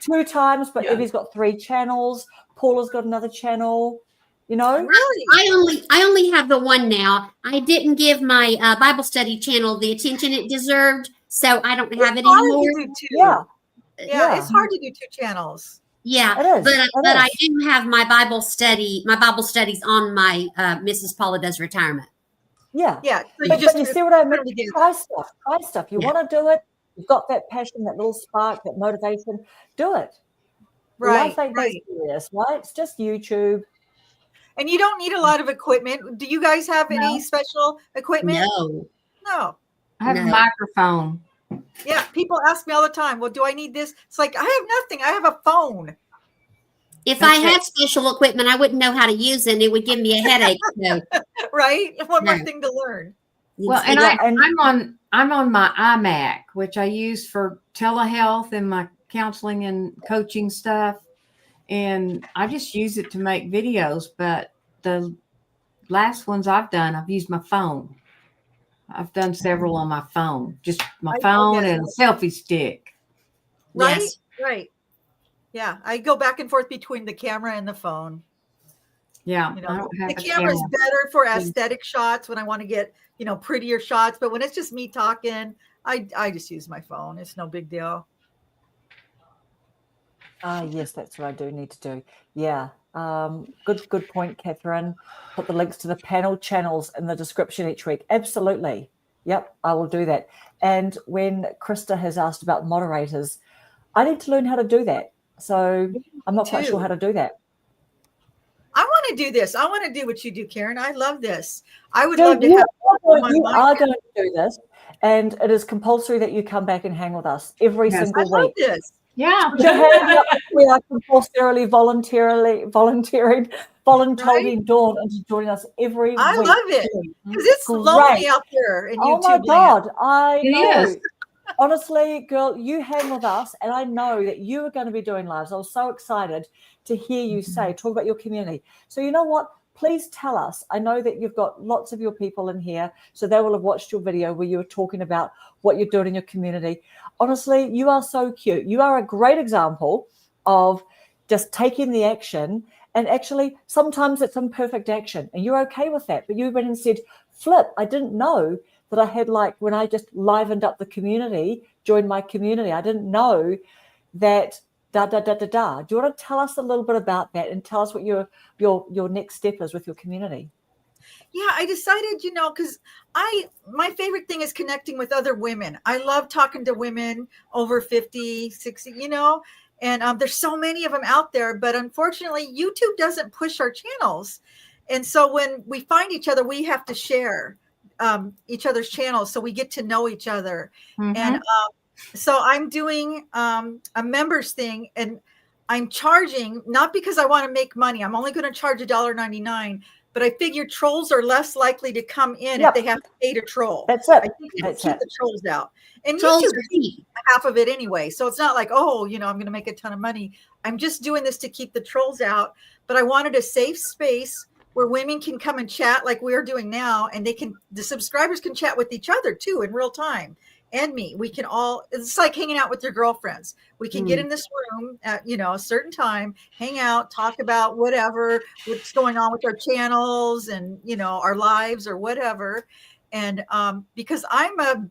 2 times, but Evie's got 3 channels. Paula's got another channel. Really? I only have the one now. I didn't give my Bible study channel the attention it deserved, so I don't have it anymore. Yeah, it's hard to do 2 channels. Yeah, it is. But I do have my Bible studies on my Mrs. Paula Does Retirement. Yeah. So but you see what I mean? Try stuff. You want to do it. You've got that passion, that little spark, that motivation. Do it. Right. Life ain't that serious, right? It's just YouTube. And you don't need a lot of equipment. Do you guys have any special equipment? No. I have a microphone. Yeah, people ask me all the time, well, do I need this? It's like, I have nothing. I have a phone. If I had special equipment, I wouldn't know how to use it. It would give me a headache. Right? One more thing to learn. Well, and I'm on my iMac, which I use for telehealth and my counseling and coaching stuff. And I just use it to make videos. But the last ones I've done, I've used my phone. I've done several on my phone, just my phone and a selfie stick. Right? Yes. Right. Yeah. I go back and forth between the camera and the phone. Yeah. The camera's better for aesthetic shots when I want to get, prettier shots. But when it's just me talking, I just use my phone. It's no big deal. Yes, that's what I do need to do. Yeah. Good point, Catherine. Put the links to the panel channels in the description each week. Absolutely. Yep, I will do that. And when Krista has asked about moderators, I need to learn how to do that. So I'm not quite sure how to do that. I want to do this. I want to do what you do, Karen. I love this. I would love to have you are going to do this, and it is compulsory that you come back and hang with us every single week. This. Yeah. Put your hand up. We are compulsorily, volunteering Dawn into joining us every I week. love it because it's lonely out there in Oh YouTube my land. God, I It know. is. Honestly, girl, you hang with us, and I know that you are going to be doing lives. I was so excited to hear you talk about your community. So you know what? Please tell us. I know that you've got lots of your people in here, so they will have watched your video where you were talking about what you're doing in your community. Honestly, you are so cute. You are a great example of just taking the action, and actually sometimes it's imperfect action, and you're okay with that. But you went and said, flip, I didn't know that I had, like, when I just livened up the community, joined my community, I didn't know that da. Do you want to tell us a little bit about that and tell us what your next step is with your community? Yeah, I decided, because my favorite thing is connecting with other women. I love talking to women over 50, 60, and there's so many of them out there, but unfortunately YouTube doesn't push our channels. And so when we find each other, we have to share each other's channels so we get to know each other. Mhm. And so I'm doing a members thing, and I'm charging, not because I want to make money. I'm only going to charge $1.99, but I figure trolls are less likely to come in if they have to pay to troll. That's it. I think it'll That's keep it. the trolls out. And Trolls YouTube are cheap. half of it anyway. So it's not like, I'm going to make a ton of money. I'm just doing this to keep the trolls out. But I wanted a safe space where women can come and chat like we're doing now, and the subscribers can chat with each other too in real time. And me, we can all, it's like hanging out with your girlfriends. We can get in this room at, a certain time, hang out, talk about what's going on with our channels and, our lives or whatever. And because I'm a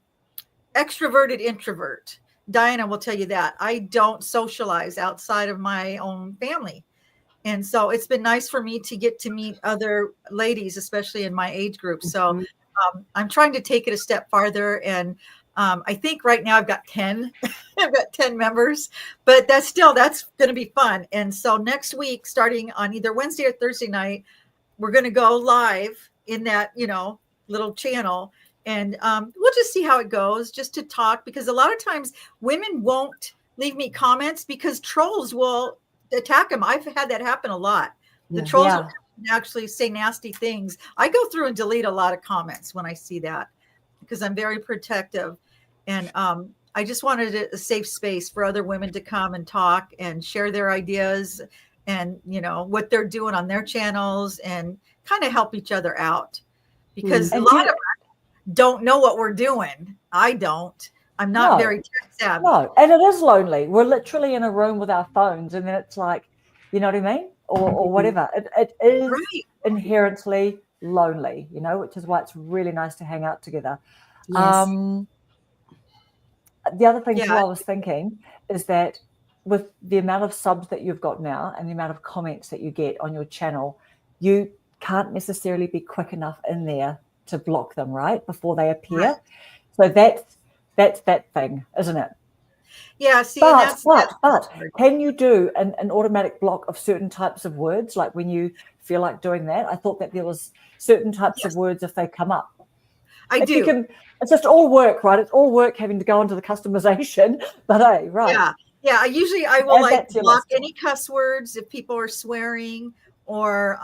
extroverted introvert, Diana will tell you that I don't socialize outside of my own family. And so it's been nice for me to get to meet other ladies, especially in my age group. So I'm trying to take it a step farther. And I think right now I've got 10. I've got 10 members, but that's going to be fun. And so next week, starting on either Wednesday or Thursday night, we're going to go live in that, little channel. And we'll just see how it goes, just to talk, because a lot of times women won't leave me comments because trolls will attack them. I've had that happen a lot. The trolls will actually say nasty things. I go through and delete a lot of comments when I see that, because I'm very protective. And I just wanted a safe space for other women to come and talk and share their ideas and, what they're doing on their channels, and kind of help each other out, because a lot of us don't know what we're doing. I don't. I'm not very tech savvy. No, and it is lonely. We're literally in a room with our phones, and then it's like, you know what I mean? Or whatever. It is inherently lonely, which is why it's really nice to hang out together. Yes. The other thing too I was thinking is that with the amount of subs that you've got now and the amount of comments that you get on your channel, you can't necessarily be quick enough in there to block them, right, before they appear. Right. So that's that thing, isn't it? Yeah. See, but can you do an automatic block of certain types of words, like when you feel like doing that? I thought that there was certain types of words if they come up. I do. It's just all work, right? It's all work having to go into the customization, but hey, right. Yeah. I will block any cuss words if people are swearing, or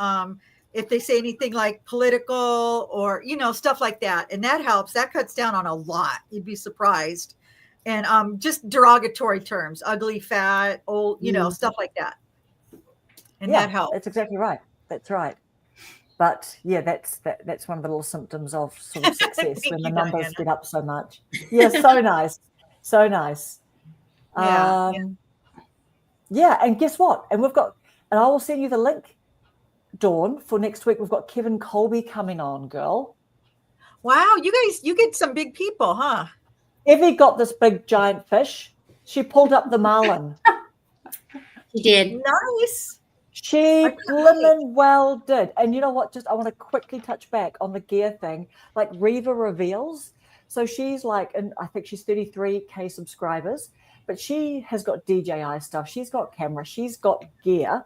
if they say anything like political or, stuff like that. And that helps. That cuts down on a lot. You'd be surprised. And just derogatory terms, ugly, fat, old, stuff like that. And that helps. That's exactly right. That's right. But yeah, that's one of the little symptoms of sort of success when the numbers get up so much. Yeah, so nice. So nice. Yeah, and guess what? And I will send you the link, Dawn, for next week. We've got Kevin Colby coming on, girl. Wow, you get some big people, huh? Evie got this big giant fish. She pulled up the marlin. She did. Nice. She blimmin' well did. And you know what? I want to quickly touch back on the gear thing. Like Reva reveals. So she's like, and I think she's 33K subscribers, but she has got DJI stuff. She's got camera. She's got gear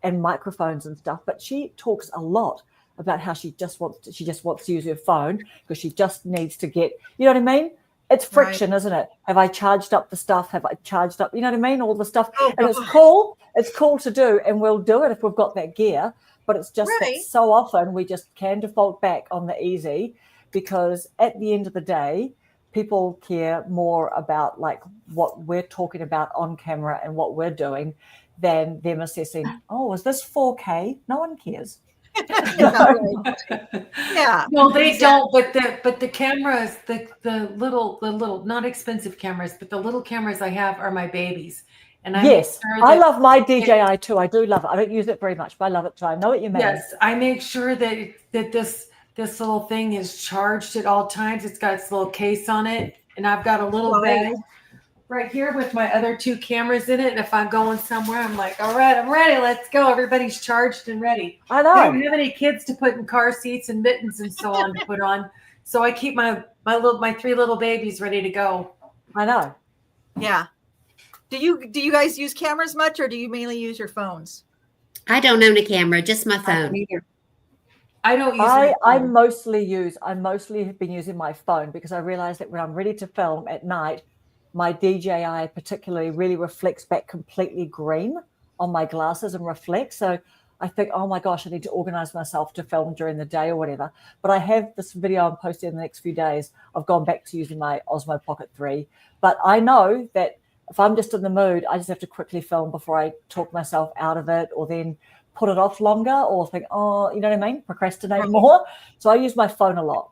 and microphones and stuff. But she talks a lot about how she just wants to use her phone because she just needs to get, you know what I mean? It's friction, isn't it? Have I charged up the stuff? Have I charged up, you know what I mean? All the stuff. Oh, And it's cool. It's cool to do. And we'll do it if we've got that gear. But it's just that Right. so often we just can default back on the easy, because at the end of the day, people care more about like what we're talking about on camera and what we're doing than them assessing, oh, is this 4K? No one cares. Yeah. No, they don't. But the cameras, the little not expensive cameras, but the little cameras I have are my babies. And I yes, make sure I love my DJI too. I do love it. I don't use it very much, but I love it too. I know what you mean. Yes, I make sure that this little thing is charged at all times. It's got its little case on it, and I've got a little bag right here with my other 2 cameras in it. And if I'm going somewhere, I'm like, all right, I'm ready. Let's go. Everybody's charged and ready. I know. I don't have any kids to put in car seats and mittens and so on to put on. So I keep my 3 little babies ready to go. I know. Yeah. Do you guys use cameras much, or do you mainly use your phones? I don't own a camera, just my phone. I don't use I mostly have been using my phone, because I realize that when I'm ready to film at night, my DJI particularly really reflects back completely green on my glasses and reflects. So I think, oh my gosh, I need to organize myself to film during the day or whatever. But I have this video I'm posting in the next few days. I've gone back to using my Osmo Pocket 3. But I know that if I'm just in the mood, I just have to quickly film before I talk myself out of it, or then put it off longer, or think, oh, you know what I mean? Procrastinate more. So I use my phone a lot.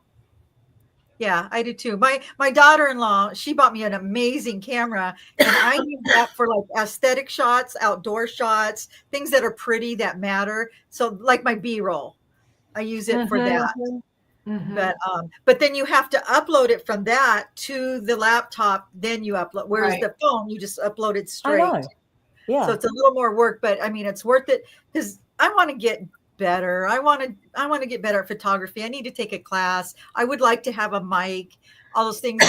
Yeah, I do too. My daughter-in-law, she bought me an amazing camera, and I use that for like aesthetic shots, outdoor shots, things that are pretty, that matter. So like my B-roll, I use it for that. But then you have to upload it from that to the laptop, then you upload. Whereas the phone, you just upload it straight. I know. Yeah. So it's a little more work, but I mean, it's worth it, because I want to get better. I want to get better at photography. I need to take a class. I would like to have a mic, all those things.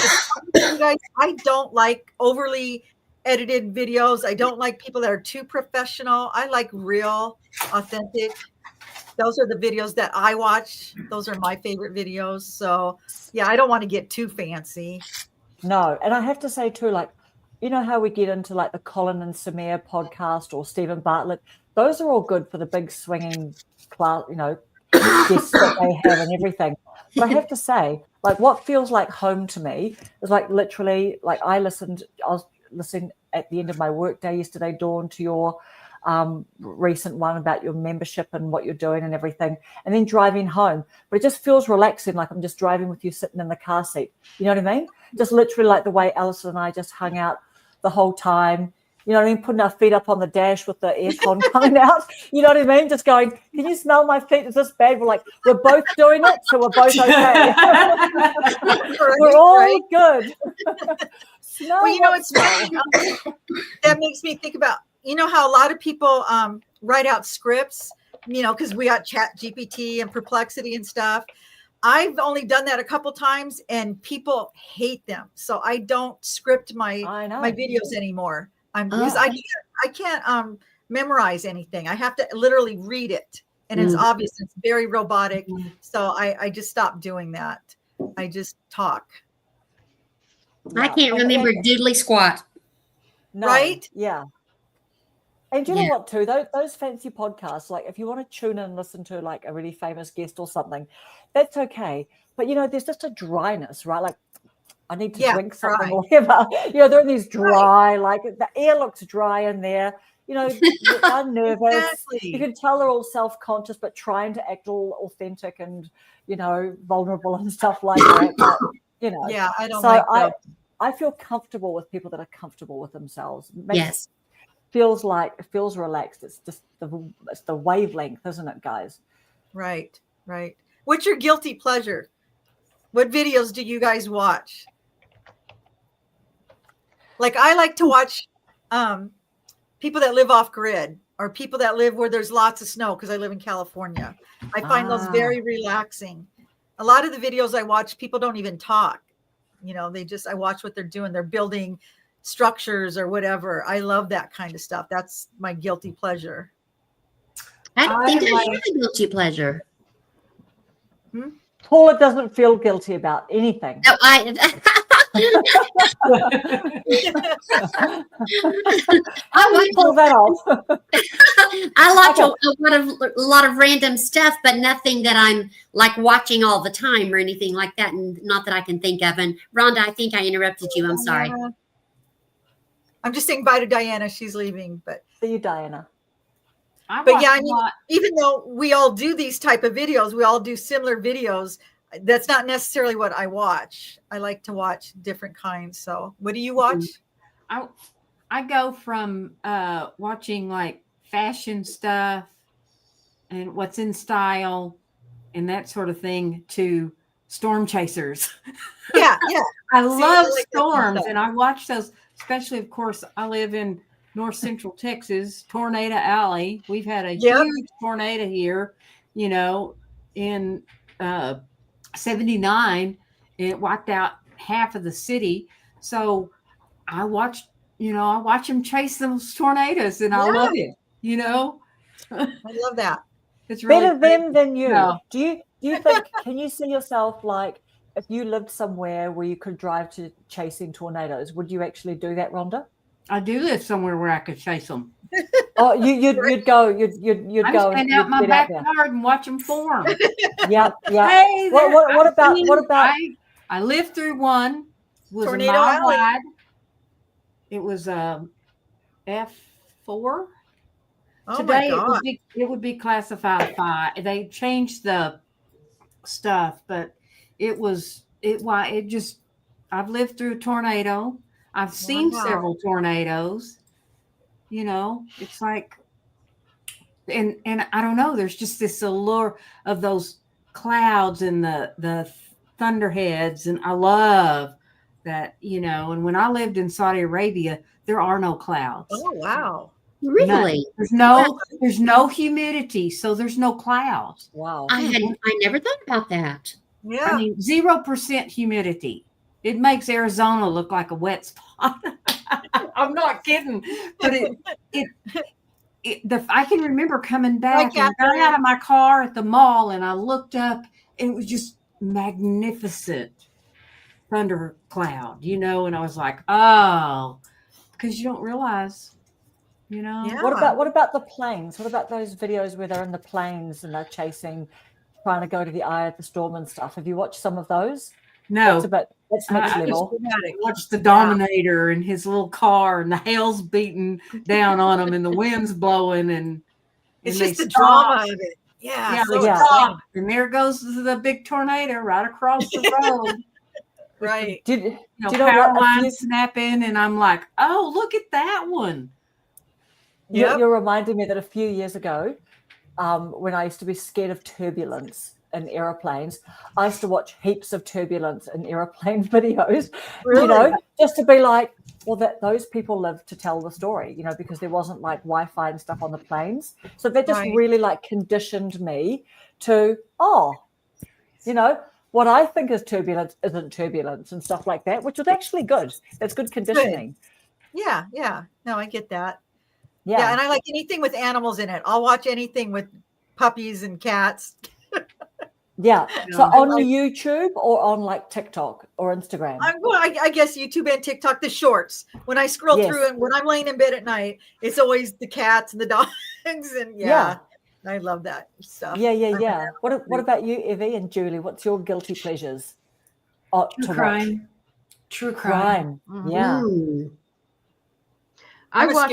You guys, I don't like overly edited videos. I don't like people that are too professional. I like real, authentic. Those are the videos that I watch. Those are my favorite videos. So yeah, I don't want to get too fancy. No. And I have to say too, like, you know how we get into like the Colin and Samir podcast or Stephen Bartlett? Those are all good for the big swinging class, you know, guests that they have and everything. But I have to say, like, what feels like home to me is like literally, like I was listening at the end of my workday yesterday, Dawn, to your recent one about your membership and what you're doing and everything, and then driving home. But it just feels relaxing, like I'm just driving with you sitting in the car seat. You know what I mean? Just literally like the way Alison and I just hung out the whole time. You know what I mean? Putting our feet up on the dash with the aircon coming out. You know what I mean? Just going, can you smell my feet? Is this bad? We're like, we're both doing it, so we're both okay. We're all good. Well, you know, it's funny. That makes me think about, you know, how a lot of people write out scripts, you know, because we got Chat GPT and Perplexity and stuff. I've only done that a couple times, and people hate them. So I don't script my videos anymore. Because I can't memorize anything. I have to literally read it, and it's obvious. It's very robotic. So I just stopped doing that. I just talk. I can't remember doodly squat. No, right? Yeah. And you know what, too? Those fancy podcasts, like if you want to tune in and listen to like a really famous guest or something, that's okay. But, you know, there's just a dryness, right? Like I need to drink something or whatever. You know, there are these dry, like the air looks dry in there. You know, they're nervous. Exactly. You can tell they're all self-conscious, but trying to act all authentic and, you know, vulnerable and stuff like that. But, you know. Yeah, I don't like that. I feel comfortable with people that are comfortable with themselves. Yes. Feels relaxed. It's just the wavelength, isn't it, guys? Right. What's your guilty pleasure? What videos do you guys watch? Like I like to watch people that live off grid, or people that live where there's lots of snow, because I live in California. I find those very relaxing. A lot of the videos I watch, people don't even talk. You know, I watch what they're doing. They're building structures or whatever. I love that kind of stuff. That's my guilty pleasure. I don't think I have a guilty pleasure. Paula doesn't feel guilty about anything. No, How do you pull that off? I watch a lot of random stuff, but nothing that I'm like watching all the time or anything like that. And not that I can think of. And Rhonda, I think I interrupted you. I'm sorry. I'm just saying bye to Diana. She's leaving, but See you, Diana. but yeah, I mean, even though we all do these type of videos, we all do similar videos. That's not necessarily what I watch. I like to watch different kinds. So what do you watch? I go from watching like fashion stuff and what's in style and that sort of thing to storm chasers. Yeah. I love storms, and I watch those, especially, of course, I live in North Central Texas, Tornado Alley. We've had a huge tornado here, in 79. It wiped out half of the city. So I watch them chase those tornadoes, and I love it. I love that. It's really better them than you. No. Do you think? Can you see yourself like if you lived somewhere where you could drive to chasing tornadoes? Would you actually do that, Rhonda? I do live somewhere where I could chase them. Oh, you'd go. You'd I go. stand out my backyard and watch them form. Yeah. Hey, what about? I lived through one. It was Tornado a mile Alley. wide. It was F4. Oh Today my God. it would be classified 5. They changed the stuff, but I've lived through a tornado. I've seen several tornadoes. It's like, and I don't know, there's just this allure of those clouds and the thunderheads, and I love that, and when I lived in Saudi Arabia, there are no clouds. Oh wow. Really? There's no humidity, so there's no clouds. Wow. I never thought about that. Yeah. I mean, 0% humidity. It makes Arizona look like a wet spot. I'm not kidding, but I can remember coming back and got out of my car at the mall, and I looked up, and it was just magnificent thundercloud, and I was like, oh, because you don't realize. Yeah. What about the planes? What about those videos where they're in the planes and they're trying to go to the eye of the storm and stuff? Have you watched some of those? No. That's next level. I watched the Dominator and his little car, and the hail's beating down on him, and the wind's blowing, and It's they just the stop. drama of it. Yeah. Yeah, So they Yeah. stop, and there goes the big tornado right across the road. right. Do you know Power what? lines snapping, and I'm like, oh, look at that one. You're reminding me that a few years ago, when I used to be scared of turbulence in aeroplanes, I used to watch heaps of turbulence in aeroplane videos, Really? just to be like, well, that those people lived to tell the story, because there wasn't like Wi-Fi and stuff on the planes. So that just really like conditioned me to, what I think is turbulence isn't turbulence and stuff like that, which was actually good. That's good conditioning. Yeah. No, I get that. Yeah. Yeah, and I like anything with animals in it. I'll watch anything with puppies and cats. Yeah. So on YouTube or on like TikTok or Instagram? I guess YouTube and TikTok, the shorts. When I scroll through and when I'm laying in bed at night, it's always the cats and the dogs. And I love that stuff. Yeah. What about you, Evie and Julie? What's your guilty pleasures? True crime. Mm-hmm. Yeah. Ooh. I watch.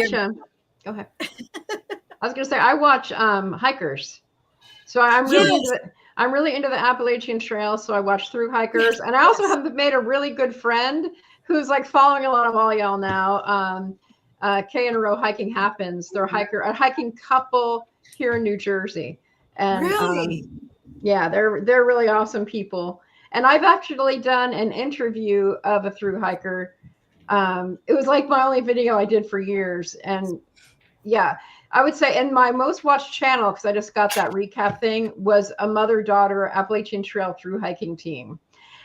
Go ahead. I was going to say I watch hikers. So I'm really into the Appalachian Trail. So I watch through hikers, and I also have made a really good friend who's like following a lot of all y'all now. Kay and Row Hiking Happens. They're a hiking couple here in New Jersey, and they're really awesome people. And I've actually done an interview of a through hiker. It was like my only video I did for years, and I would say, and my most watched channel, because I just got that recap thing, was a mother-daughter Appalachian Trail through hiking team.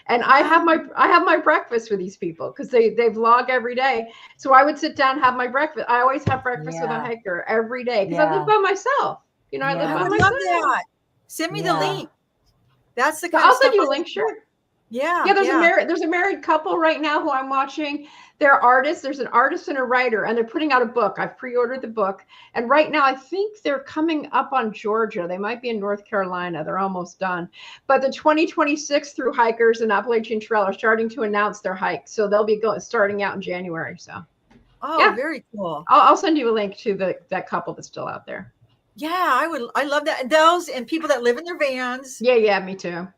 And I have my breakfast with these people because they vlog every day. So I would sit down and have my breakfast. I always have breakfast with a hiker every day because I live by myself. I live by I would myself. love that. Send me the link. That's the kind I'll of stuff send you a link, sure. Yeah. Yeah, there's a married couple right now who I'm watching. They're artists. There's an artist and a writer, and they're putting out a book. I've pre-ordered the book, and right now I think they're coming up on Georgia. They might be in North Carolina. They're almost done. But the 2026 through hikers and Appalachian Trail are starting to announce their hike, so they'll be starting out in January. So, Oh, yeah. very cool. I'll send you a link to that couple that's still out there. Yeah, I love that. And those and people that live in their vans. Yeah, me too.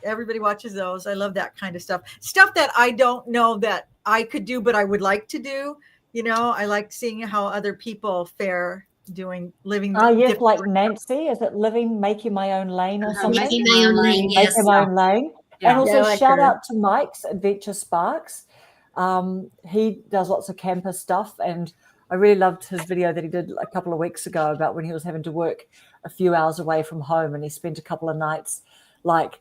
Everybody watches those. I love that kind of stuff. Stuff that I don't know that I could do, but I would like to do. You know, I like seeing how other people fare living. Oh, yes, like Nancy, is it making my own lane or something? Making my own lane, yes. Making my own lane. Yeah. And also Yeah, I like shout her. out to Mike's Adventure Sparks. He does lots of camper stuff, and I really loved his video that he did a couple of weeks ago about when he was having to work a few hours away from home, and he spent a couple of nights like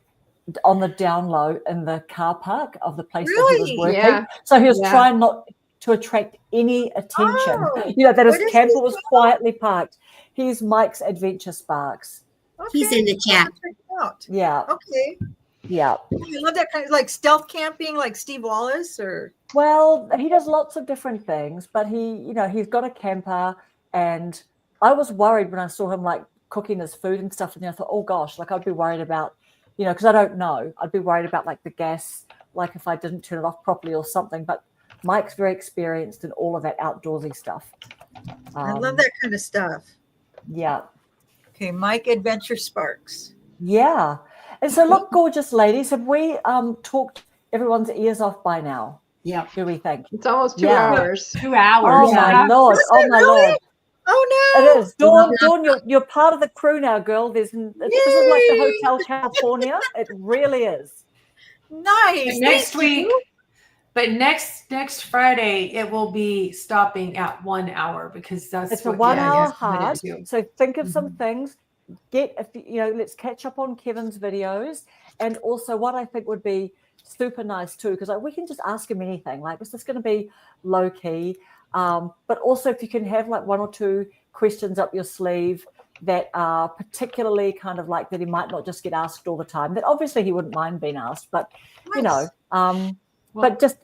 on the down low in the car park of the place where he was working. Yeah. So he was Yeah. trying not to attract any attention. Oh, That what his is camper his was name? quietly parked. He's Mike's Adventure Sparks. He's in the chat. I'll check it out. Yeah, Okay. yeah. I love that kind of like stealth camping, like Steve Wallace or. Well, he does lots of different things, but he's got a camper, and I was worried when I saw him like cooking his food and stuff, and I thought, oh gosh, like I'd be worried about, because I don't know, I'd be worried about like the gas, like if I didn't turn it off properly or something. But Mike's very experienced in all of that outdoorsy stuff. I love that kind of stuff. Yeah, Okay, Mike Adventure Sparks. yeah. And so, look, gorgeous ladies, have we talked everyone's ears off by now? Yeah. Do we think? It's almost 2 Yeah. hours. 2 hours. Oh my Yeah. lord! Oh my lord! Oh It no! is. Dawn, you're part of the crew now, girl. This is like the Hotel California. It really is. Nice. Next Thank week, you. but next Friday, it will be stopping at 1 hour because that's It's a what 1 Kevin hour has committed hard. to. So think of some things. Let's catch up on Kevin's videos, and also what I think would be super nice too, because we can just ask him anything. Like, is this going to be low key? But also if you can have like 1 or 2 questions up your sleeve that are particularly kind of like that he might not just get asked all the time. That obviously he wouldn't mind being asked, but Nice. but just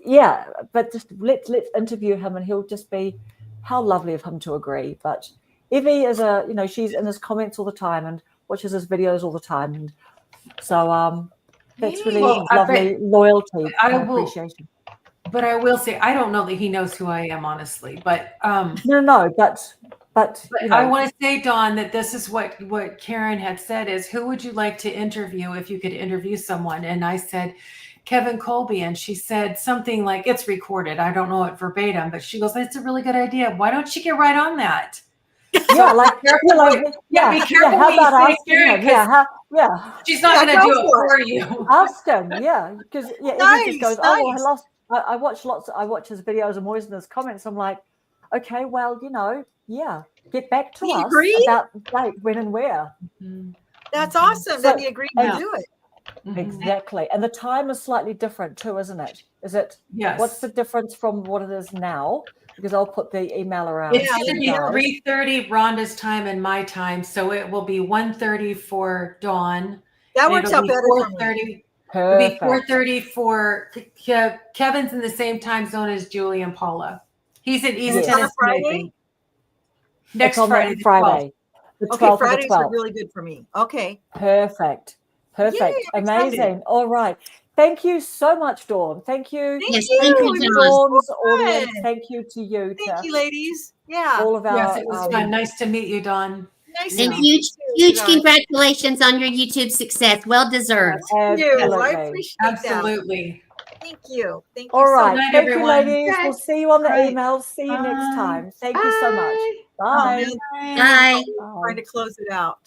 let's interview him, and he'll just be how lovely of him to agree. But Evie is she's in his comments all the time and watches his videos all the time, and so that's really Well, I lovely loyalty I and will- appreciation. But I will say, I don't know that he knows who I am, honestly. But No, but I want to say, Dawn, that this is what Karen had said is, who would you like to interview if you could interview someone? And I said, Kevin Colby. And she said something like, it's recorded. I don't know it verbatim, but she goes, that's a really good idea. Why don't you get right on that? yeah, like be careful how what you about say, asking Karen, him? Yeah. She's not Yeah, going to go do it for for you. Ask him, because Evie Nice, just goes, nice. I watch his videos. I'm always in his comments. I'm like, okay, well, get back to He us agreed? about the date, when and where. That's awesome So- that he agreed to Yeah. do it. Exactly, and the time is slightly different too, isn't it? Is it? Yes. What's the difference from what it is now? Because I'll put the email around. It's Yeah, going to you be guys. 3:30 Rhonda's time and my time, so it will be 1:30 for Dawn. That and works it'll out be better for me. 4:30. It'll Perfect. be 4:30 for Kevin's in the same time zone as Julie and Paula. He's in East Yes. Tennessee. On a Friday? I think. It's Next on Friday. that the Friday, the 12th Okay, or the Fridays are 12th. really good for me. Okay. Perfect. Yay, I'm excited. Amazing. All right. Thank you so much, Dawn. Thank you. Yes, Thank thank you you, to Dawn. Dawn's fun. audience. Thank you to you. Thank you, ladies. Yeah. All of our. Yes, it was fun. Nice to meet you, Dawn. Nice And to meet you huge guys. congratulations on your YouTube success. Well deserved. Thank you. I Absolutely. appreciate that. Absolutely. Thank you. Thank you All so right. night, Thank everyone. you, ladies. Okay. We'll see you on the All right. emails. See you next Bye. time. Thank you so much. Bye. Bye. Bye. much. Trying to close it out.